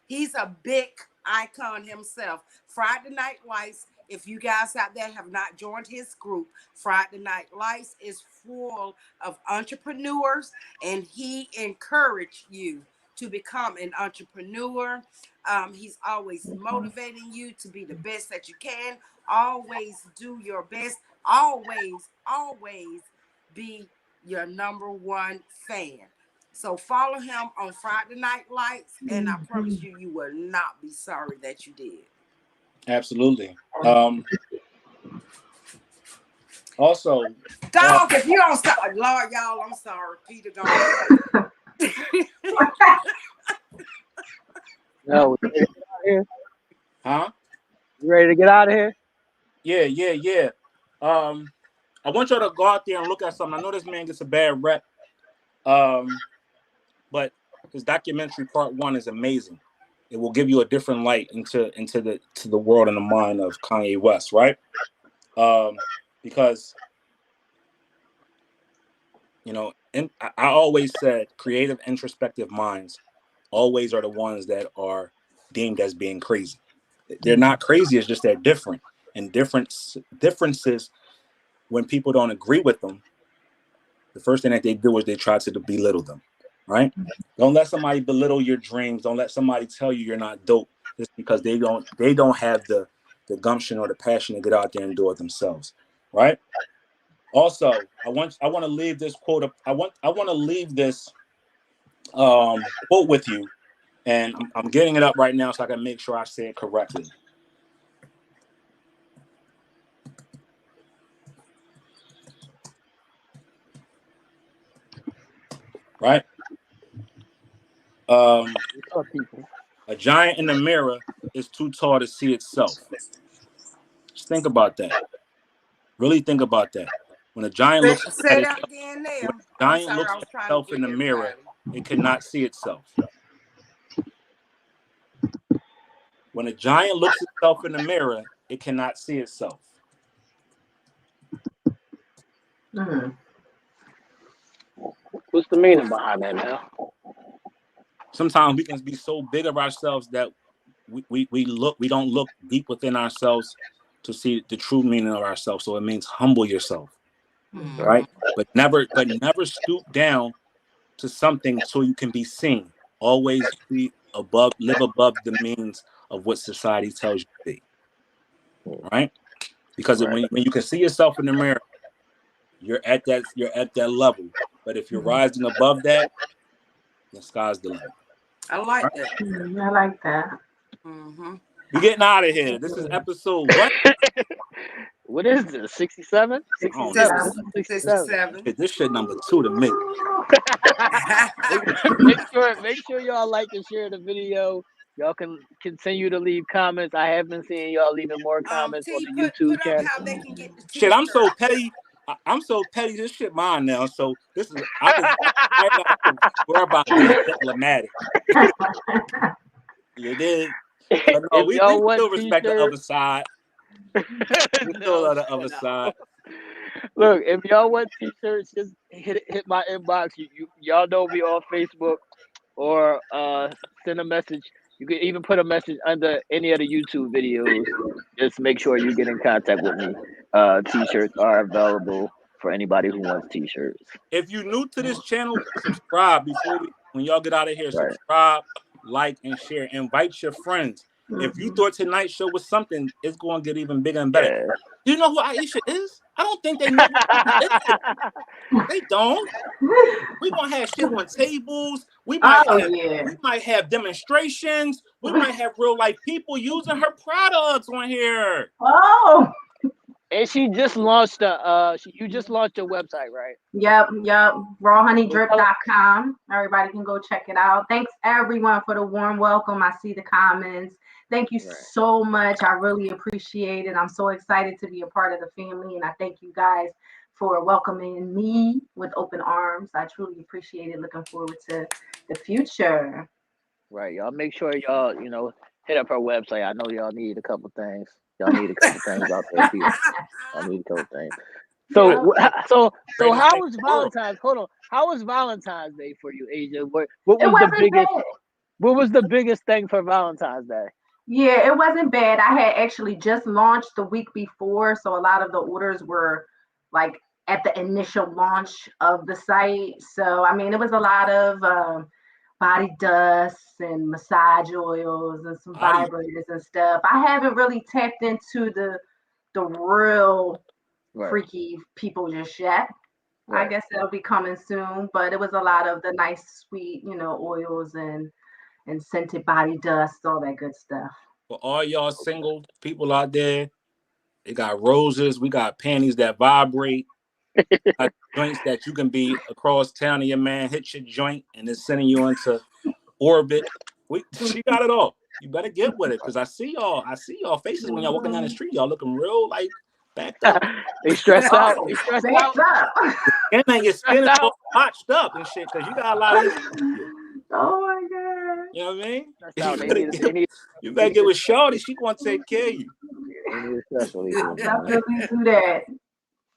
[SPEAKER 1] he's a big icon himself. Friday Night Lights, if you guys out there have not joined his group, Friday Night Lights is full of entrepreneurs, and he encouraged you to become an entrepreneur. He's always motivating you to be the best that you can. Always do your best. Always be your number one fan. So follow him on Friday Night Lights, and I promise you, you will not be sorry that you did.
[SPEAKER 2] absolutely. Also,
[SPEAKER 1] Dog, if you don't stop, Lord, y'all, I'm sorry. Peter gone.
[SPEAKER 5] No, we ready to get out of here?
[SPEAKER 2] huh?
[SPEAKER 5] You ready to get out of here?
[SPEAKER 2] Yeah. I want y'all to go out there and look at something. I know this man gets a bad rep, but his documentary part 1 is amazing. It will give you a different light into the world and the mind of Kanye West, right? Because you know, and I always said creative, introspective minds always are the ones that are deemed as being crazy. They're not crazy; it's just they're different. And differences, when people don't agree with them, the first thing that they do is they try to belittle them, right? Don't let somebody belittle your dreams. Don't let somebody tell you you're not dope just because they don't have the gumption or the passion to get out there and do it themselves, right? Also, I want to leave this quote up. I want to leave this quote with you, and I'm getting it up right now so I can make sure I say it correctly. Right? A giant in the mirror is too tall to see itself. Just think about that. Really think about that. When a giant looks at itself, in the mirror, it cannot see itself. When a giant looks at itself in the mirror, it cannot see itself.
[SPEAKER 5] What's the meaning behind that, man?
[SPEAKER 2] Sometimes we can be so big of ourselves that we don't look deep within ourselves to see the true meaning of ourselves. So it means humble yourself, right? But never stoop down to something so you can be seen. Always live above the means of what society tells you to be, right? Because when you can see yourself in the mirror, you're at that level. But if you're rising above that, the sky's the limit.
[SPEAKER 1] I like that.
[SPEAKER 3] I like that.
[SPEAKER 2] We're getting out of here. This is episode what?
[SPEAKER 5] What is this? 67? 67.
[SPEAKER 1] 67.
[SPEAKER 2] This shit number 2 to me.
[SPEAKER 5] Make sure y'all like and share the video. Y'all can continue to leave comments. I have been seeing y'all leaving more comments on the YouTube channel.
[SPEAKER 1] How they can get the
[SPEAKER 2] shit, I'm so petty. I'm so petty. This shit mine now. So this is I worry about being diplomatic. You did. But no, we still respect the other side. We still on the other side.
[SPEAKER 5] Look, if y'all want t-shirts, just hit my inbox. Y'all know me on Facebook, or send a message. You can even put a message under any of the YouTube videos. Just make sure you get in contact with me. T-shirts are available for anybody who wants t-shirts.
[SPEAKER 2] If you're new to this channel, subscribe when y'all get out of here. Subscribe, like, and share. Invite your friends. If you thought tonight's show was something, it's going to get even bigger and better. Yeah. Do you know who Aisha is? I don't think they know who Aisha is. They don't. We're going to have shit on tables. We might have demonstrations. We might have real life people using her products on here.
[SPEAKER 3] Oh.
[SPEAKER 5] And she just launched you just launched your website, right?
[SPEAKER 3] Yep. Rawhoneydrip.com. Everybody can go check it out. Thanks everyone for the warm welcome. I see the comments. Thank you
[SPEAKER 5] Right.
[SPEAKER 3] so much. I really appreciate it. I'm so excited to be a part of the family, and I thank you guys for welcoming me with open arms. I truly appreciate it. Looking forward to the future.
[SPEAKER 5] Right, y'all make sure y'all, hit up her website. I know y'all need a couple things. Y'all need a couple things out there, people. I need a couple things. So, how was Valentine's? Hold on. How was Valentine's Day for you, Asia? What
[SPEAKER 3] It
[SPEAKER 5] was the
[SPEAKER 3] wasn't
[SPEAKER 5] biggest?
[SPEAKER 3] bad.
[SPEAKER 5] What was the biggest thing for Valentine's Day?
[SPEAKER 3] Yeah, it wasn't bad. I had actually just launched the week before, so a lot of the orders were like at the initial launch of the site. So, I mean, it was a lot of body dust and massage oils and some
[SPEAKER 2] Body.
[SPEAKER 3] vibrators and stuff. I haven't really tapped into the real
[SPEAKER 5] Right.
[SPEAKER 3] freaky people just yet. I
[SPEAKER 5] Right.
[SPEAKER 3] guess it'll be coming soon, but it was a lot of the nice, sweet, oils and scented body dust, all that good stuff.
[SPEAKER 2] For all y'all single people out there, they got roses. We got panties that vibrate. Got joints that you can be across town and your man hit your joint and it's sending you into orbit. She got it all. You better get with it because I see y'all faces when y'all walking down the street. Y'all looking real like backed up.
[SPEAKER 5] They stressed out. They stressed out.
[SPEAKER 2] And then your skin is all botched up and shit because you got a lot of this.
[SPEAKER 3] Oh my god.
[SPEAKER 2] You know what I mean?
[SPEAKER 5] They
[SPEAKER 2] You better get with Shorty. She gonna take care of you.
[SPEAKER 5] need a stress relief.
[SPEAKER 3] I'll definitely do that.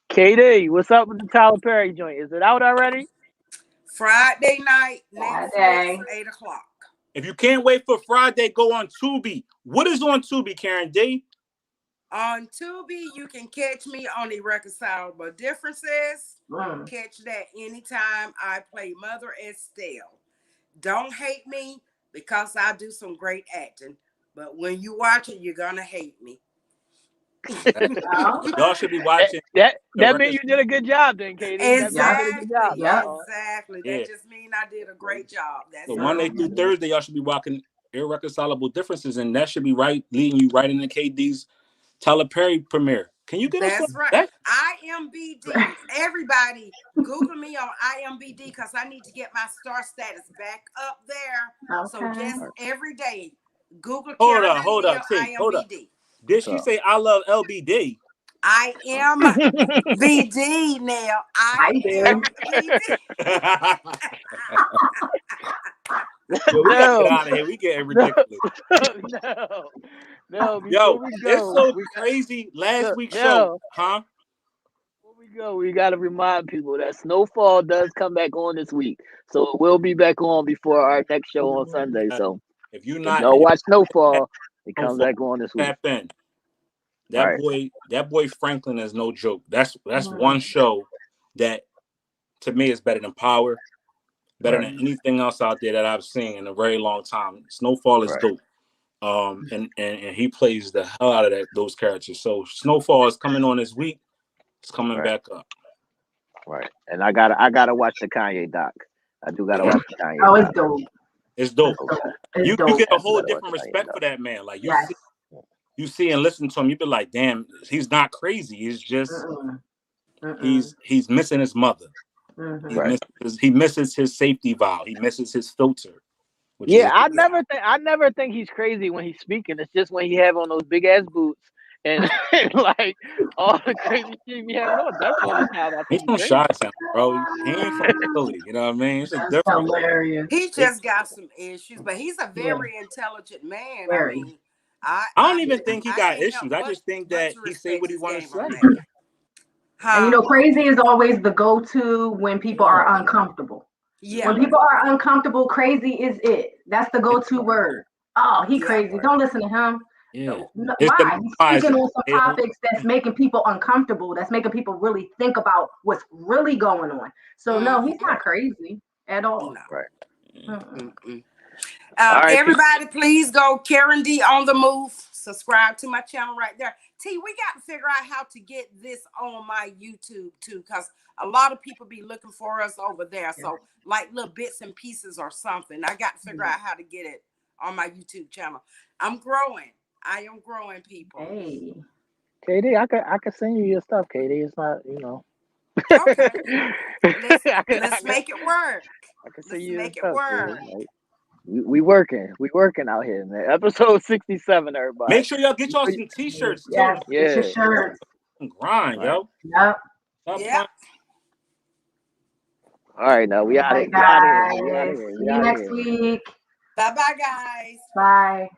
[SPEAKER 5] KD, what's up with the Tyler Perry joint? Is it out already?
[SPEAKER 1] Friday night, Netflix,
[SPEAKER 3] Friday.
[SPEAKER 1] 8:00.
[SPEAKER 2] If you can't wait for Friday, go on Tubi. What is on Tubi, Karen D?
[SPEAKER 1] On Tubi, you can catch me on Irreconcilable Differences. Catch that anytime I play Mother Estelle. Don't hate me because I do some great acting. But when you watch it, you're going to hate me.
[SPEAKER 2] Y'all should be watching.
[SPEAKER 5] That means you did a good job then, KD.
[SPEAKER 1] Exactly.
[SPEAKER 5] Job,
[SPEAKER 1] exactly. That just means I did a great job. That's
[SPEAKER 2] so Monday through Thursday, y'all should be watching Irreconcilable Differences, and that should be leading you right into KD's Tyler Perry premiere. Can you get us?
[SPEAKER 1] That's right. IMBD. Everybody, Google me on IMBD because I need to get my star status back up there.
[SPEAKER 3] Okay.
[SPEAKER 1] So just every day, Google.
[SPEAKER 2] Hold up,
[SPEAKER 1] IMBD.
[SPEAKER 2] Hold up. Did she say I love LBD?
[SPEAKER 1] I am VD now. I am VD.
[SPEAKER 2] Yo, we gotta get out of here. We getting ridiculous.
[SPEAKER 5] No.
[SPEAKER 2] Yo, it's so crazy. Last week's show, huh?
[SPEAKER 5] Before we go, we gotta remind people that Snowfall does come back on this week, so it will be back on before our next show on Sunday. So
[SPEAKER 2] if y'all
[SPEAKER 5] watch Snowfall, it comes back on this week.
[SPEAKER 2] Tap in. That boy Franklin is no joke. That's one show that to me is better than Power, better than anything else out there that I've seen in a very long time. Snowfall is dope. And he plays the hell out of those characters. So Snowfall is coming on this week. It's coming back up.
[SPEAKER 5] Right. And I gotta watch the Kanye doc. I do gotta watch the Kanye.
[SPEAKER 3] Oh, it's dope.
[SPEAKER 2] It's dope. You get a whole
[SPEAKER 5] dope.
[SPEAKER 2] different respect for that man. Like you see and listen to him, you be like, damn, he's not crazy. He's just he's missing his mother. He misses his safety valve. He misses his filter.
[SPEAKER 5] I never think he's crazy when he's speaking. It's just when he have on those big ass boots and like all the crazy shit he having on. That's the only time I think
[SPEAKER 2] he's from Chi-Town, bro. He ain't from Philly. You know what I mean? It's just different.
[SPEAKER 3] Hilarious.
[SPEAKER 1] He just got some issues, but he's a very intelligent man. I mean,
[SPEAKER 2] I don't even think he got issues. I just think that he say what he want to say.
[SPEAKER 3] And crazy is always the go-to when people are uncomfortable. Yeah. When people are uncomfortable, crazy is it. That's the go-to word. Oh, he crazy. Don't listen to him.
[SPEAKER 2] Yeah.
[SPEAKER 3] Why? He's speaking on some topics that's making people uncomfortable. That's making people really think about what's really going on. So no, he's not crazy at all.
[SPEAKER 1] No.
[SPEAKER 5] Right.
[SPEAKER 1] Everybody, please go Karen D on the Move. Subscribe to my channel right there. T, we got to figure out how to get this on my YouTube too, because a lot of people be looking for us over there. So like little bits and pieces or something. I got to figure out how to get it on my YouTube channel. I'm growing. I am growing, people.
[SPEAKER 3] Hey.
[SPEAKER 5] KD, I could send you your stuff, KD. It's not,
[SPEAKER 1] Okay. Let's
[SPEAKER 5] I
[SPEAKER 1] let's make it work.
[SPEAKER 5] can send
[SPEAKER 1] Let's
[SPEAKER 5] you your
[SPEAKER 1] make it
[SPEAKER 5] stuff,
[SPEAKER 1] work.
[SPEAKER 5] KD. Like, we working out here, man. Episode 67, everybody.
[SPEAKER 2] Make sure y'all get y'all some t-shirts too.
[SPEAKER 3] Yes, get your
[SPEAKER 5] Yeah.
[SPEAKER 3] shirts.
[SPEAKER 2] Grind, yo.
[SPEAKER 3] Yep.
[SPEAKER 2] Stop
[SPEAKER 1] Yeah.
[SPEAKER 2] playing.
[SPEAKER 5] All right, now we out of
[SPEAKER 3] Bye,
[SPEAKER 5] here. We out of here.
[SPEAKER 3] guys. See you next week.
[SPEAKER 1] Bye-bye, guys.
[SPEAKER 3] Bye.